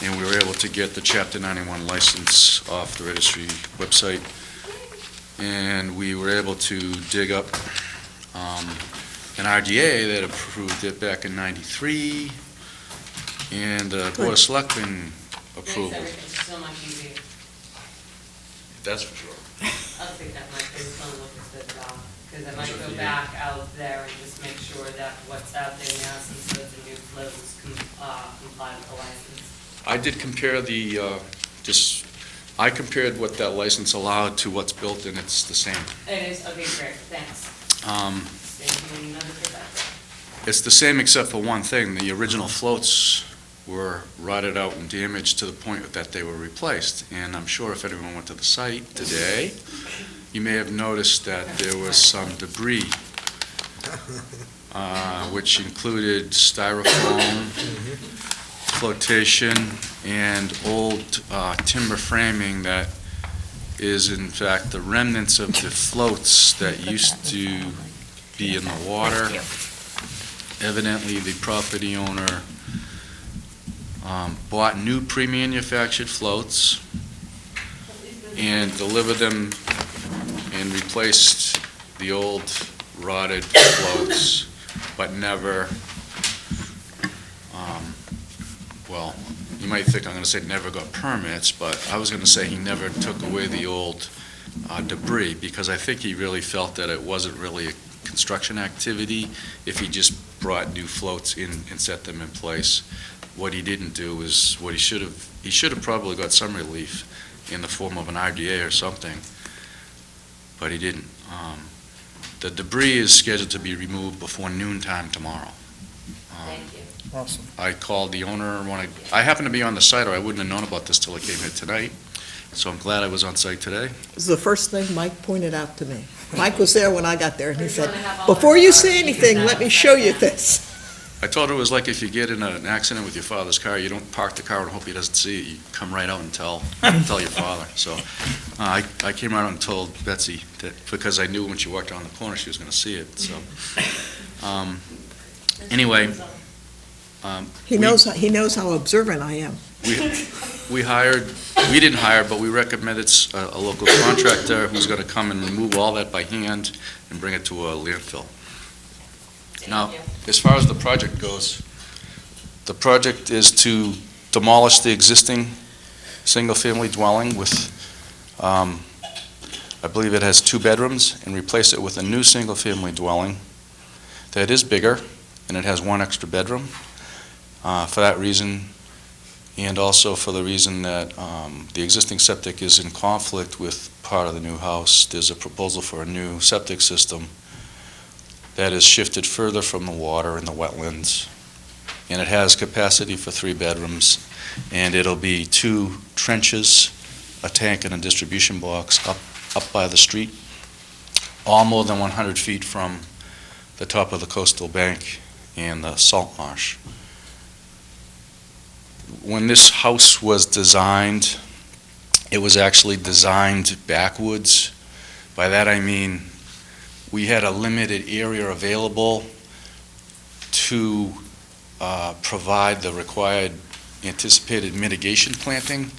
and we were able to get the Chapter 91 license off the registry website, and we were able to dig up an RDA that approved it back in '93, and Board of Selectmen approval. Makes everything so much easier. That's for sure. I'll take that, Mike, because it's gonna look as good, Because I might go back out there and just make sure that what's out there now, since those are new floats, comply with the license. I did compare I compared what that license allowed to what's built, and it's the same. It is, okay, great, thanks. Thank you, another good background. It's the same except for one thing. The original floats were rotted out and damaged to the point that they were replaced. And I'm sure if anyone went to the site today, you may have noticed that there was some debris, which included styrofoam, flotation, and old timber framing that is in fact the remnants of the floats that used to be in the water. Evidently, the property owner bought new pre-manufactured floats and delivered them and replaced the old rotted floats, but never, well, you might think I'm going to say never got permits, but I was going to say he never took away the old debris, because I think he really felt that it wasn't really a construction activity if he just brought new floats in and set them in place. What he didn't do is what he should have probably got some relief in the form of an RDA or something, but he didn't. The debris is scheduled to be removed before noontime tomorrow. Thank you. Awesome. I called the owner when I happened to be on the site, or I wouldn't have known about this till I came here tonight, so I'm glad I was on site today. This is the first thing Mike pointed out to me. Mike was there when I got there, and he We're said, gonna have all before our you cars say used anything, that let me way. show you this. I told her it was like if you get in an accident with your father's car, you don't park the car and hope he doesn't see it. You come right out and tell your father. So I came out and told Betsy that, because I knew when she walked around the corner she was going to see it. So anyway, He knows how observant I am. we didn't hire, but we recommended a local contractor who's going to come and remove all that by hand and bring it to a landfill. Now, as far as the project goes, the project is to demolish the existing single-family dwelling with, I believe it has 2 bedrooms, and replace it with a new single-family dwelling that is bigger, and it has 1 extra bedroom. For that reason, and also for the reason that the existing septic is in conflict with part of the new house, there's a proposal for a new septic system that is shifted further from the water and the wetlands, and it has capacity for 3 bedrooms, and it'll be 2 trenches, a tank, and a distribution box up by the street, all more than 100 feet from the top of the coastal bank and the salt marsh. When this house was designed, it was actually designed backwards. By that I mean we had a limited area available to provide the required anticipated mitigation planting,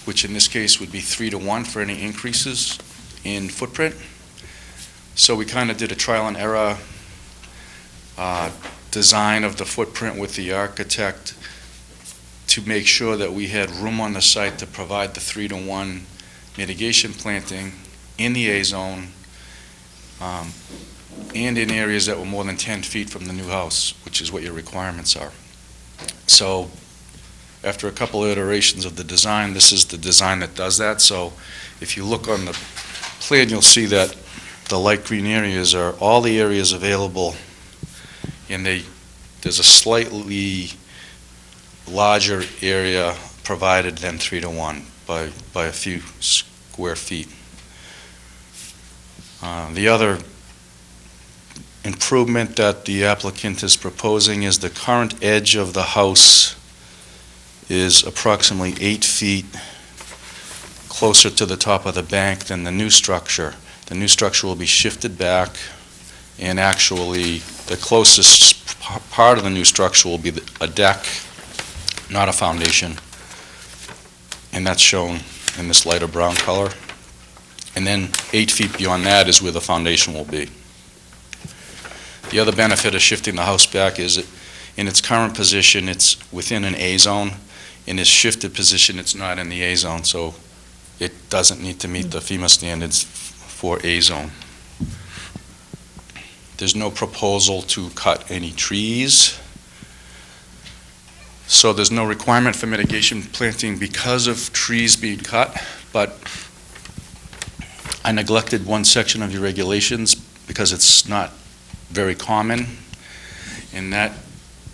which in this case would be 3-to-1 for any increases in footprint. So we kind of did a trial and error design of the footprint with the architect to make sure that we had room on the site to provide the 3-to-1 mitigation planting in the A zone, and in areas that were more than 10 feet from the new house, which is what your requirements are. So after a couple of iterations of the design, this is the design that does that. So if you look on the plan, you'll see that the light green areas are all the areas available, and there's a slightly larger area provided than 3-to-1 by a few square feet. The other improvement that the applicant is proposing is the current edge of the house is approximately 8 feet closer to the top of the bank than the new structure. The new structure will be shifted back, and actually the closest part of the new structure will be a deck, not a foundation, and that's shown in this lighter brown color. And then 8 feet beyond that is where the foundation will be. The other benefit of shifting the house back is that in its current position, it's within an A zone. In its shifted position, it's not in the A zone, so it doesn't need to meet the FEMA standards for A zone. There's no proposal to cut any trees. So there's no requirement for mitigation planting because of trees being cut, but I neglected one section of your regulations because it's not very common. And that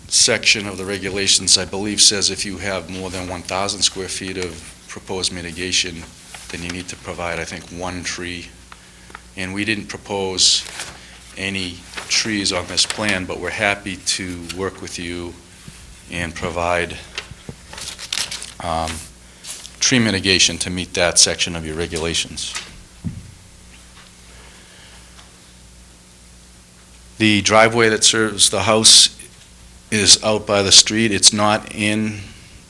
section of the regulations, I believe, says if you have more than 1,000 square feet of proposed mitigation, then you need to provide, I think, one tree. And we didn't propose any trees on this plan, but we're happy to work with you and provide tree mitigation to meet that section of your regulations. The driveway that serves the house is out by the street. It's not in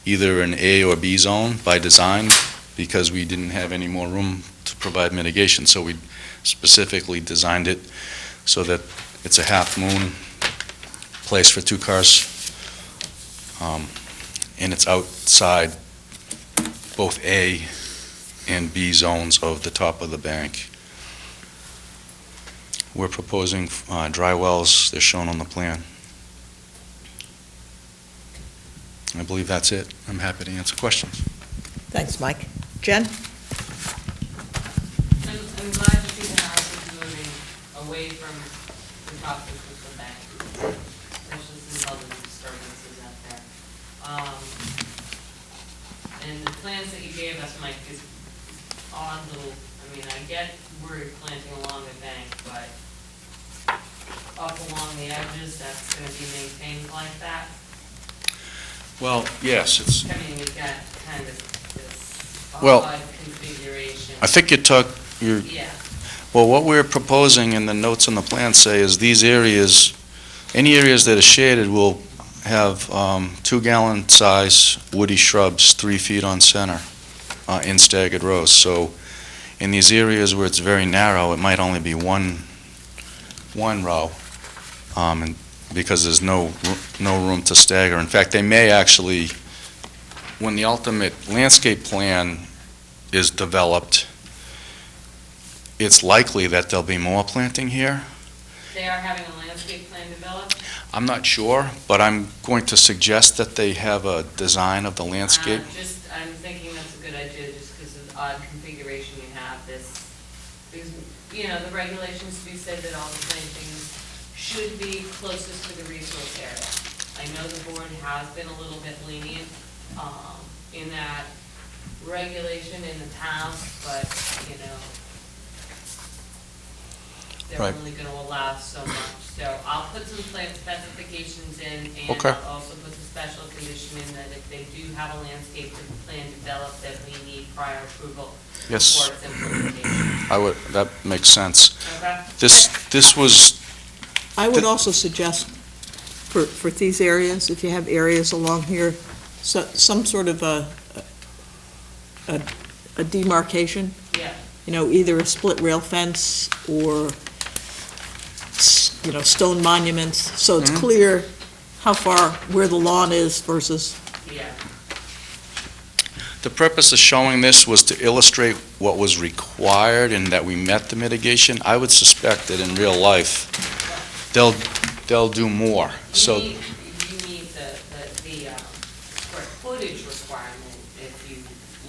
either an A or B zone by design because we didn't have any more room to provide mitigation. So we specifically designed it so that it's a half-moon place for two cars. And it's outside both A and B zones of the top of the bank. We're proposing dry wells. They're shown on the plan. I believe that's it. I'm happy to answer questions. Thanks, Mike. Jen? I'm glad to see the house is moving away from the top of the bank, especially since all the disturbances out there. And the plans that you gave us, Mike, is odd little, I mean, I get where you're planting along the bank, but up along the edges, that's gonna be maintained like that? Well, yes, it's, I mean, you've got kind of this Well, odd configuration. I think you're, Yeah, well, what we're proposing and the notes on the plan say is these areas, any areas that are shaded will have 2-gallon size woody shrubs 3 feet on center in staggered rows. So in these areas where it's very narrow, it might only be one row, and because there's no room to stagger. In fact, they may actually, when the ultimate landscape plan is developed, it's likely that there'll be more planting here. they are having a landscape plan developed. I'm not sure, but I'm going to suggest that they have a design of the landscape. I'm thinking that's a good idea, just because of the odd configuration you have, because, the regulations do say that all the plantings should be closest to the resource area. I know the board has been a little bit lenient, in that regulation in the town, but, they're Right. only gonna allow so much. So I'll put some plant specifications in, and Okay. I'll also put the special condition in that if they do have a landscape plan developed, that we need prior approval Yes. for its implementation. That makes sense. Okay? This was, I would also suggest for these areas, if you have areas along here, some sort of a demarcation, Yeah, either a split rail fence or, stone monuments, so it's clear how far, where the lawn is versus, yeah. the purpose of showing this was to illustrate what was required and that we met the mitigation. I would suspect that in real life, they'll do more. So You need the square footage requirement if you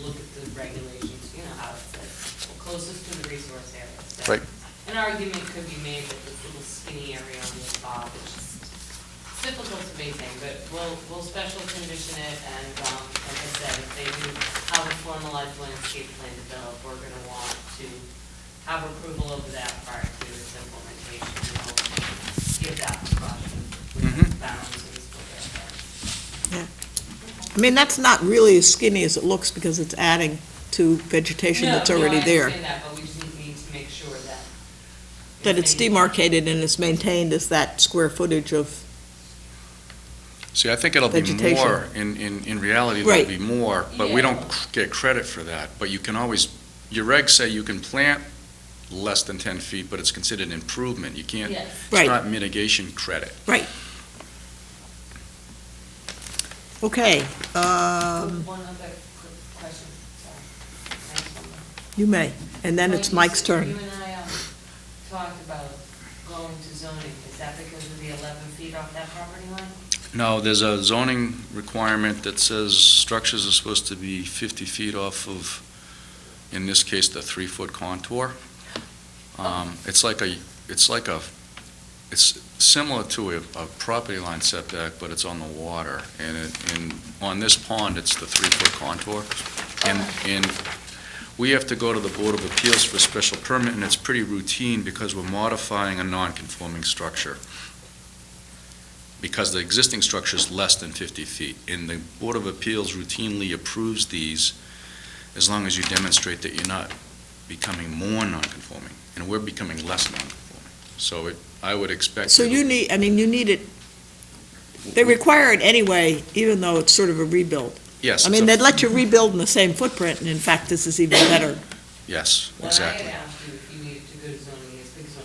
look at the regulations, how it says, closest to the resource area. So Right. an argument could be made that this little skinny area on the top is just difficult to maintain, but we'll special condition it, and, like I said, if they do have a formalized landscape plan developed, we're gonna want to have approval over that prior to its implementation, and we'll give that precaution with bounds of this book. that's not really as skinny as it looks because it's adding to vegetation that's already there. I understand that, but we just need to make sure that. That it's demarcated and it's maintained as that square footage of, See, I think it'll be Vegetation. more, in reality, there'll Right. be more, but we Yeah. don't get credit for that. But you can always, your regs say you can plant less than 10 feet, but it's considered improvement. You can't, Yes. Right. it's not mitigation credit. okay, One other quick question, sorry. Next one. you may, and then it's Mike's turn. You and I talked about going to zoning No, there's a zoning requirement that says structures are supposed to be 50 feet off of, in this case, the 3-foot contour. It's similar to a property line setback, but it's on the water. And on this pond, it's the 3-foot contour. And we have to go to the Board of Appeals for a special permit, and it's pretty routine because we're modifying a non-conforming structure, because the existing structure is less than 50 feet. And the Board of Appeals routinely approves these as long as you demonstrate that you're not becoming more non-conforming, and we're becoming less non-conforming. So I would expect. So you need it, they require it anyway, even though it's sort of a rebuild. Yes. I mean, they'd let you rebuild in the same footprint, and in fact, this is even better. Yes, exactly. When I had asked you if you needed to go to zoning, it's because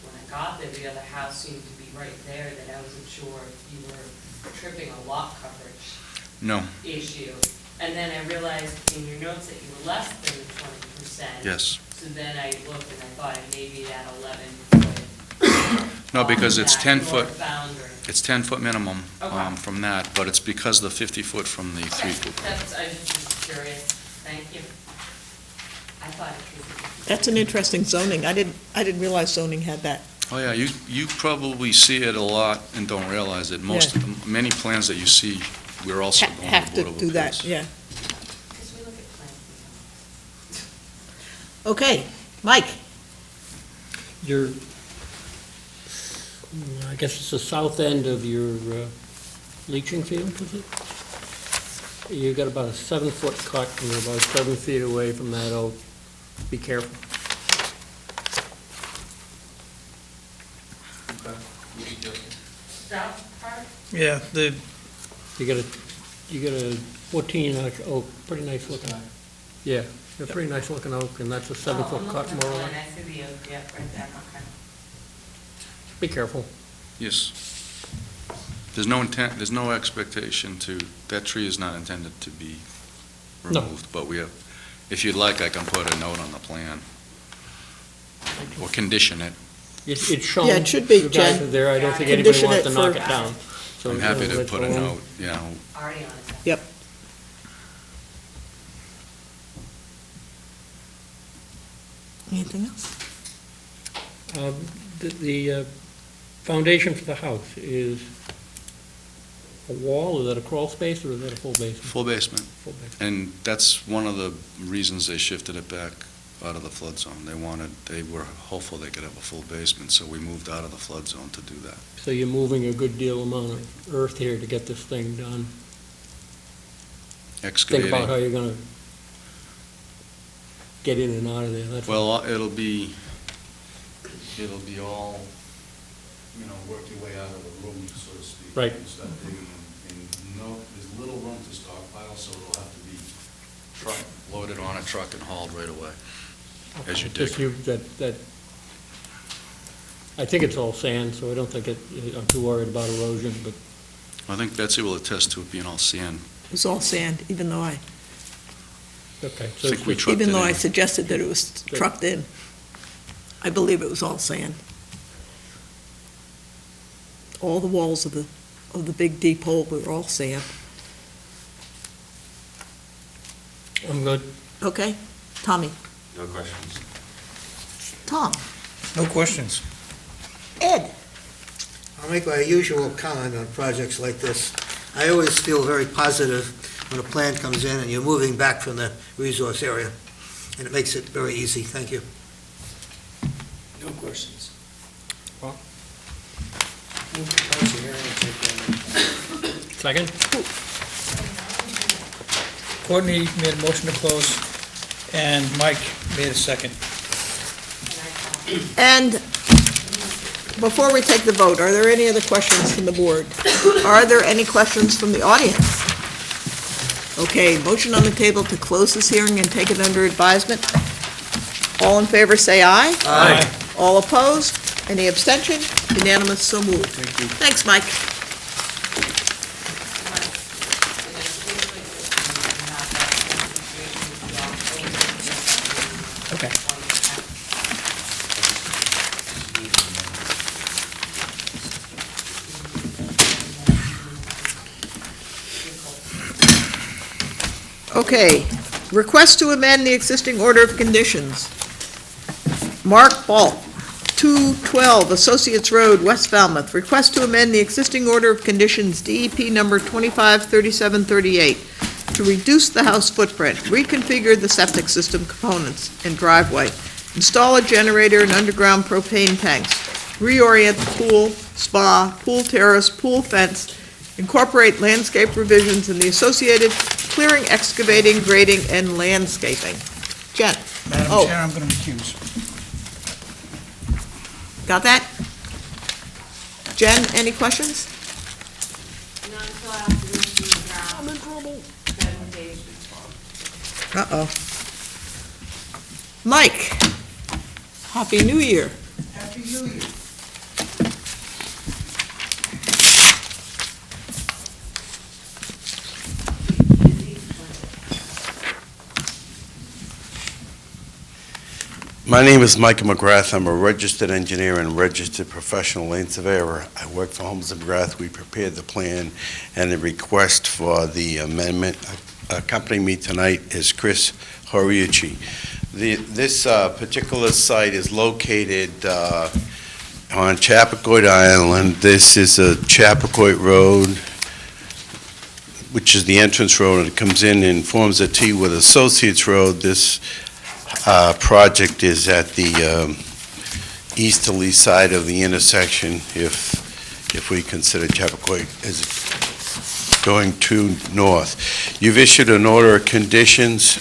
when I got there, the other house seemed to be right there, that I wasn't sure if you were tripping a lot coverage No, issue. And then I realized in your notes that you were less than the 20%. yes. So then I looked and I thought maybe that 11 foot. No, because it's that 10 north foot, boundary. it's 10 foot minimum Okay. from that, but it's because the 50 foot from the 3-foot. I was just curious. Thank you. I thought it was. That's an interesting zoning. I didn't realize zoning had that. Oh, yeah, you probably see it a lot and don't realize it. Many plans that you see, we're also going to the Have to Board of do that, Appeals. yeah. Because we look at plans. Okay, Mike? Your, I guess it's the south end of your leaching field, is it? You got about a 7-foot cut, and you're about 7 feet away from that oak. Be careful. South part? Yeah, You got a 14-inch oak, pretty nice looking. Yeah, a pretty nice looking oak, and that's a 7-foot cut more or less. I see the oak, yeah, right there, okay. Be careful. Yes. There's no intent, there's no expectation that tree is not intended to be No. removed, but we have, if you'd like, I can put a note on the plan, or condition it. It's shown. Yeah, it should be, You guys Jen. are there, I don't think anybody Condition wants it to knock for- it down. So, I'm happy to let's put go a on. note, Already on it. Yep. Anything else? The foundation for the house is a wall, is that a crawl space, or is that a full basement? full basement. Full basement. And that's one of the reasons they shifted it back out of the flood zone. They were hopeful they could have a full basement, so we moved out of the flood zone to do that. So you're moving a good deal amount of earth here to get this thing done. Think about how Excavating, you're gonna get in and out of there, that's all. well, it'll be all, work your way out of the room, so to speak. Right. And start digging, and there's little room to stockpile, so it'll have to be loaded on a truck and hauled right away as you dig. Just I think it's all sand, so I don't think I'm too worried about erosion, but I think Betsy will attest to it being all sand. It was all sand, even though I okay. I think we trucked it Even though I in. suggested that it was trucked in. I believe it was all sand. All the walls of the big deep hole were all sand. I'm good. Okay, Tommy? No questions. Tom? no questions. Ed? I'll make my usual comment on projects like this. I always feel very positive when a plan comes in and you're moving back from the resource area, and it makes it very easy. Thank you. No questions. Well. Move to close the hearing and take them. Second? Courtney made a motion to close, and Mike made a second. And before we take the vote, are there any other questions from the board? Are there any questions from the audience? Okay, motion on the table to close this hearing and take it under advisement. All in favor, say aye. Aye. All opposed? Any abstention? Unanimous, so moved. Thank you. Thanks, Mike. Okay. Okay, request to amend the existing order of conditions. Mark Balt, 212 Associates Road, West Falmouth. Request to amend the existing order of conditions, DEP number 253738, to reduce the house footprint, reconfigure the septic system components and driveway, install a generator and underground propane tanks, reorient the pool, spa, pool terrace, pool fence, incorporate landscape revisions in the associated clearing, excavating, grading, and landscaping. Jen? Madam Oh. Chair, I'm going to recuse. Got that? Jen, any questions? None until after this, the draft. I'm in trouble. 7 days response. Uh-oh. Mike, Happy New Year. Happy New Year. My name is Michael McGrath. I'm a registered engineer and registered professional land surveyor. I work for Holmes & McGrath. We prepared the plan and the request for the amendment. Accompanying me tonight is Chris Horiuchi. This particular site is located on Chappaquiddick Island. This is a Chappaquiddick Road, which is the entrance road, and it comes in and forms a T with Associates Road. This project is at the easterly side of the intersection, if we consider Chappaquiddick as going to north. You've issued an order of conditions,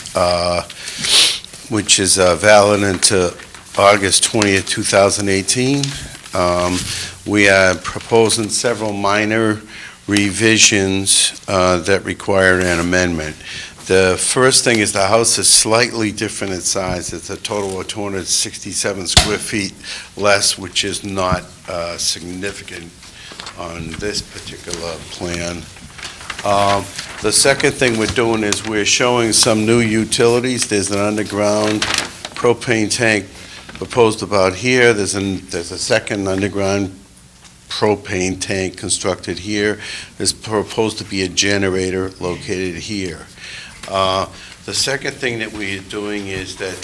which is valid until August 20th, 2018. We are proposing several minor revisions that require an amendment. The first thing is the house is slightly different in size. It's a total of 267 square feet less, which is not significant on this particular plan. The second thing we're doing is we're showing some new utilities. There's an underground propane tank proposed about here. There's a second underground propane tank constructed here. There's proposed to be a generator located here. The second thing that we are doing is that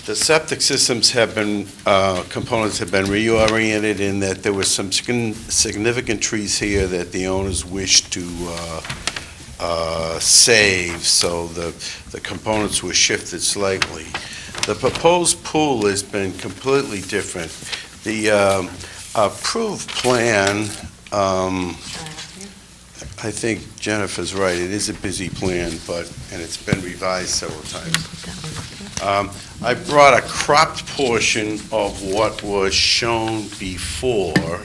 the septic systems have been, components have been reoriented in that there were some significant trees here that the owners wished to save, so the components were shifted slightly. The proposed pool has been completely different. The approved plan, I think Jennifer's right, it is a busy plan, and it's been revised several times. I brought a cropped portion of what was shown before,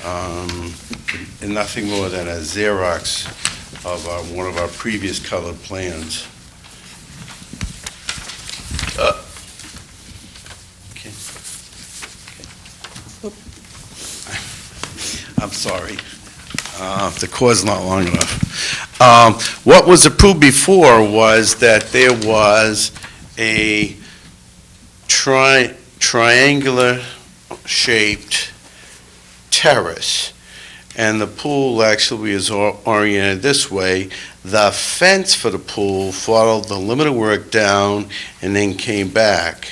and nothing more than a Xerox of one of our previous colored plans. Okay. I'm sorry. The cord's not long enough. What was approved before was that there was a triangular shaped terrace, and the pool actually is oriented this way. The fence for the pool followed the limit of work down and then came back.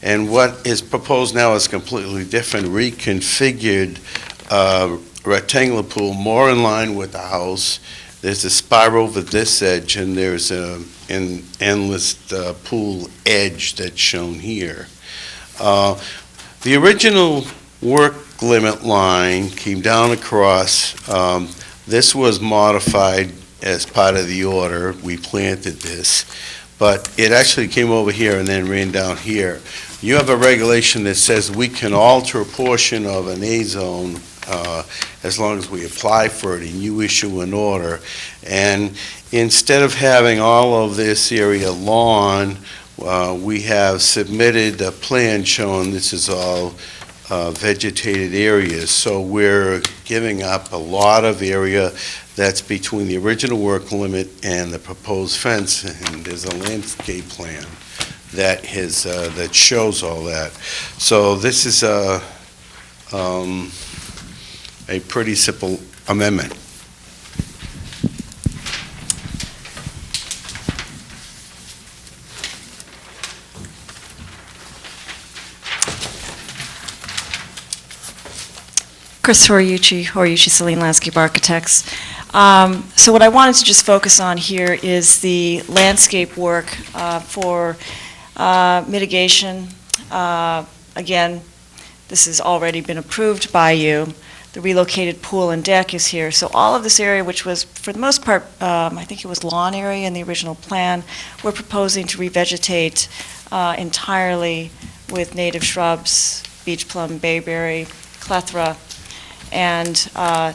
And what is proposed now is completely different, reconfigured rectangular pool, more in line with the house. There's a spiral over this edge, and there's an endless pool edge that's shown here. The original work limit line came down across. This was modified as part of the order. We planted this, but it actually came over here and then ran down here. You have a regulation that says we can alter a portion of an A zone as long as we apply for it and you issue an order. And instead of having all of this area lawn, we have submitted a plan showing this is all vegetated areas. So we're giving up a lot of area that's between the original work limit and the proposed fence, and there's a landscape plan that shows all that. So this is a pretty simple amendment. Chris Horiuchi Celine Landscape Architects. So what I wanted to just focus on here is the landscape work for mitigation. Again, this has already been approved by you. The relocated pool and deck is here. So all of this area, which was, for the most part, I think it was lawn area in the original plan, we're proposing to revegetate entirely with native shrubs, beech plum, bayberry, clethra, and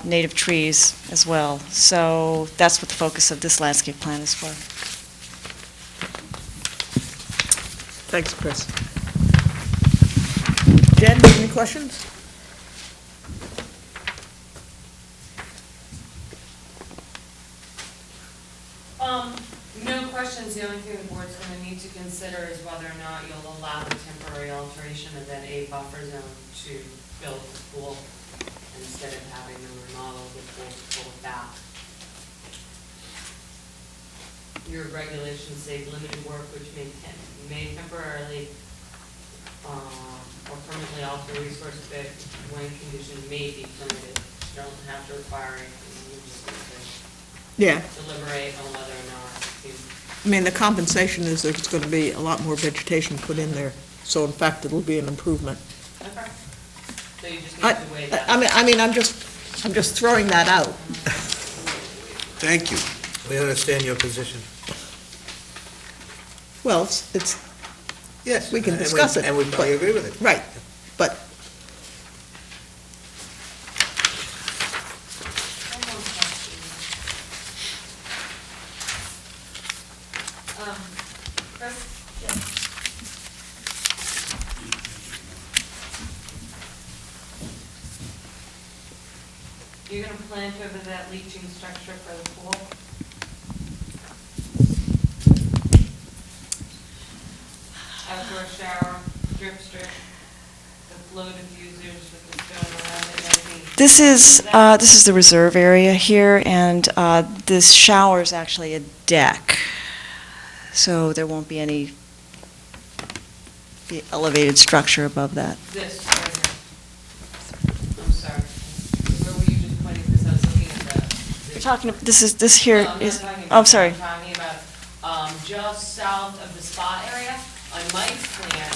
native trees as well. So that's what the focus of this landscape plan is for. Thanks, Chris. Jen, any questions? No questions. The only thing the board's going to need to consider is whether or not you'll allow the temporary alteration of that A buffer zone to build the pool instead of having them remodel the pool to pull it back. Your regulations say limited work which may temporarily or permanently alter resource bed when conditions may be permitted. You don't have to require anything. You just need to Yeah. deliberate on whether or not it's I mean, the compensation is there's going to be a lot more vegetation put in there. So in fact, it'll be an improvement. okay. So you just need to weigh that. I mean, I'm just throwing that out. Thank you. We understand your position. Well, it's, Yes. We can and discuss it, And we but- probably agree with it. right, but One more question. Chris? You're gonna plant over that leaching structure for the pool? Outdoor shower, drip strip, the flow diffusers with the stone around it, everything. This is the reserve area here, and this shower is actually a deck. So there won't be any elevated structure above that. This, right here. I'm sorry. Where were you just pointing this? I was looking at the. You're talking, this here No, I'm not is, talking oh, about I'm sorry. that. I'm talking about just south of the spot area. On Mike's plan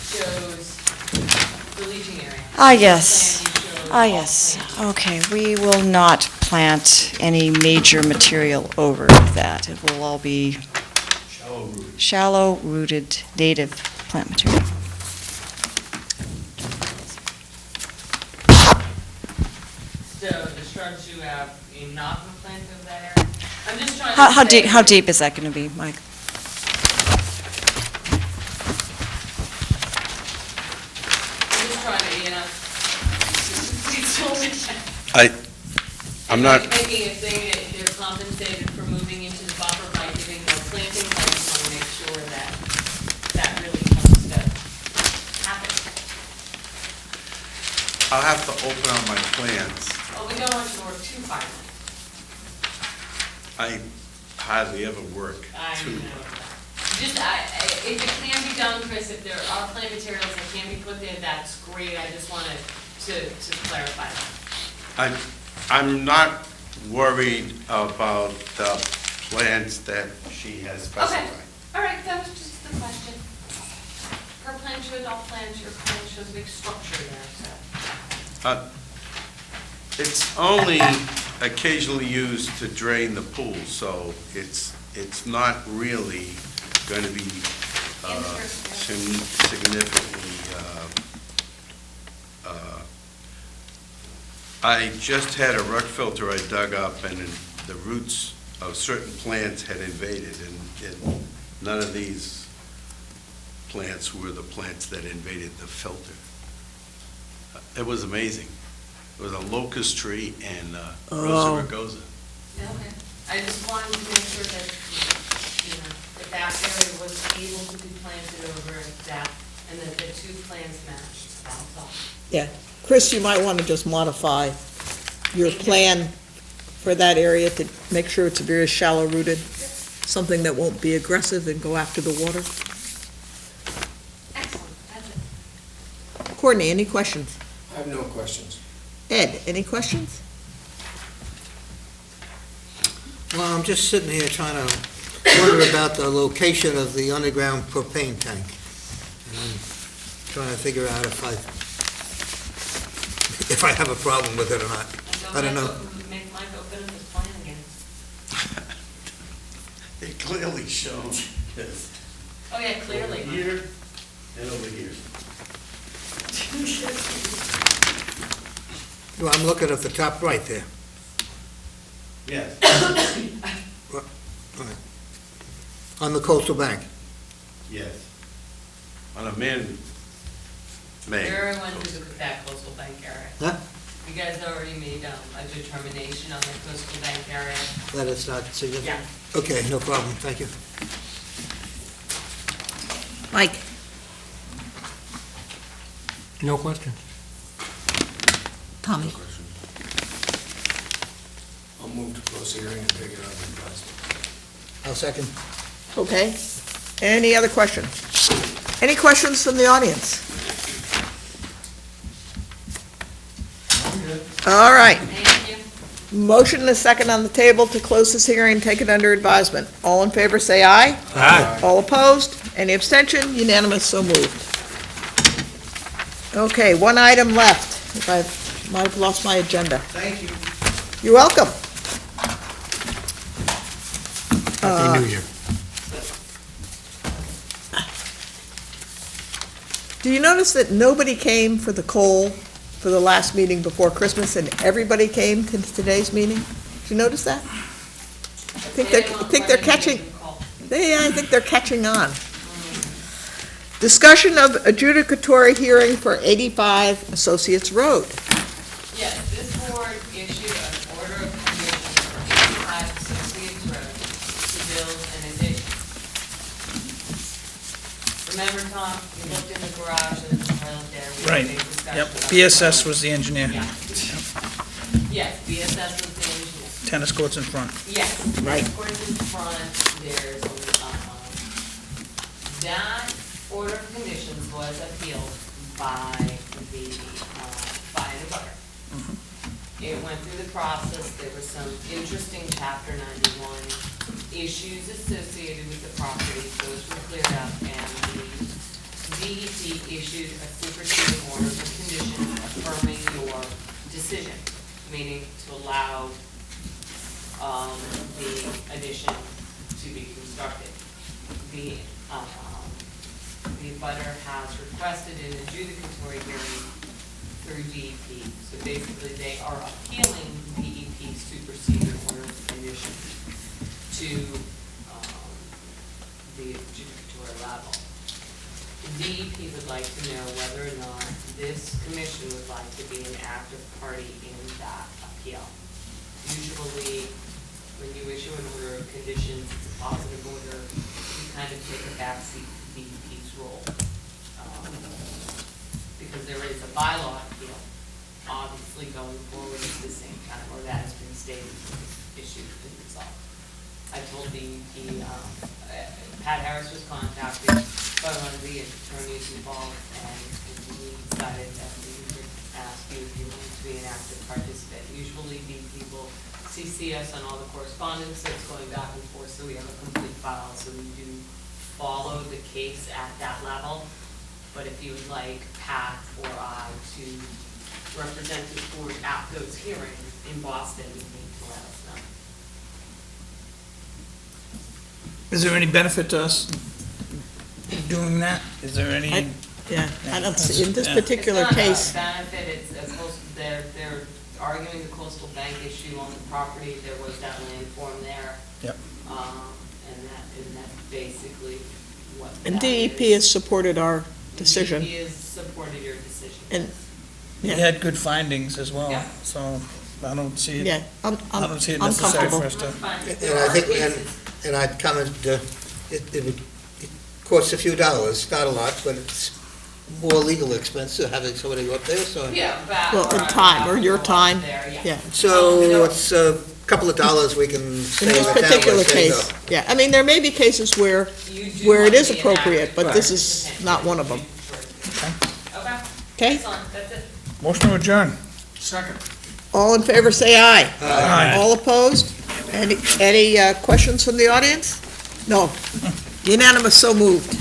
shows the leaching area. Ah, This yes. plan you showed Ah, all yes. plants. Okay, we will not plant any major material over that. It will all be shallow-rooted native plant material. So the shrubs you have, you're not going to plant over that area? I'm just trying to How say- deep is that going to be, Mike? I'm just trying to, please tell me. I'm not, Making a thing that they're compensated for moving into the buffer by giving more planting, I just want to make sure that that really comes to happen. I'll have to open up my plans. Well, we don't want you to work too hard. I hardly ever work I too. know. Just, if it can be done, Chris, if there are plant materials that can be put there, that's great. I just wanted to clarify that. I'm not worried about the plans that she has specified. All right, that was just the question. Her plan shows all plans, your plan shows a big structure there, so. It's only occasionally used to drain the pool, so it's not really going to be significantly. I just had a rock filter I dug up, and the roots of certain plants had invaded, and none of these plants were the plants that invaded the filter. It was amazing. It was a locust tree and Rosa rugosa. Okay. I just wanted to make sure that, that area was able to be planted over that, and that the two plants matched, that's all. Yeah, Chris, you might want to just modify your plan for that area to make sure it's very shallow rooted, something that won't be aggressive and go after the water. Excellent, that's it. Courtney, any questions? I have no questions. Ed, any questions? Well, I'm just sitting here trying to wonder about the location of the underground propane tank. And I'm trying to figure out if I have a problem with it or not. I don't know. Make Mike open up his plan again. It clearly shows Oh, yeah, clearly. over here and over here. Well, I'm looking at the top right there. Yes. Right. On the coastal bank. Yes. On a man-made. We already went through that coastal bank area. Huh? You guys already made a determination on the coastal bank area. That is not significant? Yeah. Okay, no problem, thank you. Mike? No question. Tommy? I'll move to close the hearing and take it out of advisement. I'll second. Okay. Any other questions? Any questions from the audience? All right. Thank you. Motion and a second on the table to close this hearing, take it under advisement. All in favor, say aye. Aye. All opposed? Any abstention? Unanimous, so moved. Okay, one item left. If I might have lost my agenda. Thank you. You're welcome. Happy New Year. Do you notice that nobody came for the coal for the last meeting before Christmas, and everybody came to today's meeting? Did you notice that? I think they're catching, I think they're catching on. Discussion of adjudicatory hearing for 85 Associates Road. Yes, this board issued an order of conditions for 85 Associates Road to build an addition. Remember, Tom, you looked in the garage and the toilet there. We had a Right. big discussion Yep, about BSS the was the engineer. Yeah. Yes, BSS was the engineer. Tennis courts in front. Yes. Right. Of course, in front, there's, that order of conditions was appealed by the butter. It went through the process, there were some interesting Chapter 91 issues associated with the property, those were cleared up, and the DEP issued a superseding order of conditions affirming your decision, meaning to allow the addition to be constructed. The butter has requested an adjudicatory hearing through DEP. So basically, they are appealing DEP's superseding order of conditions to the adjudicatory level. DEP would like to know whether or not this commission would like to be an active party in that appeal. Usually, when you issue an order of conditions, it's a positive order, you kind of take a backseat to DEP's role. Because there is a bylaw appeal, obviously going forward at the same time, or that has been stated, issued and resolved. I told DEP, Pat Harris was contacted by one of the attorneys involved, and we decided that we would ask you if you wanted to be an active participant. Usually DEP will CC us on all the correspondence that's going back and forth, so we have a complete file, so we do follow the case at that level. But if you would like Pat or I to represent the board at those hearings in Boston, you need to let us know. Is there any benefit to us doing that? Is there any? Yeah, I don't see, in this Yeah. particular case, It's not a benefit, it's a coastal, they're arguing the coastal bank issue on the property, there was that landform there. Yep. And that's basically what and that DEP is. has supported our decision. DEP has supported your decision. And, We yeah, had good findings as well, Yeah. so I don't see it, yeah, I don't see it I'm necessary comfortable. for us to. That's fine. And There I are think, cases. and I'd comment, it costs a few dollars, not a lot, but it's more legal expense to having somebody go up there, so. Yeah, that. Well, in time, or your time, There, yeah. yeah. So it's a couple of dollars we can In save this the town by particular saying case, no. yeah, I mean, there may be cases where You do it want is to be appropriate, enacted. but this is not one of them. Okay, Okay? excellent, that's it. Motion to adjourn. Second. All in favor, say aye. Aye. All opposed? Any questions from the audience? No. Unanimous, so moved.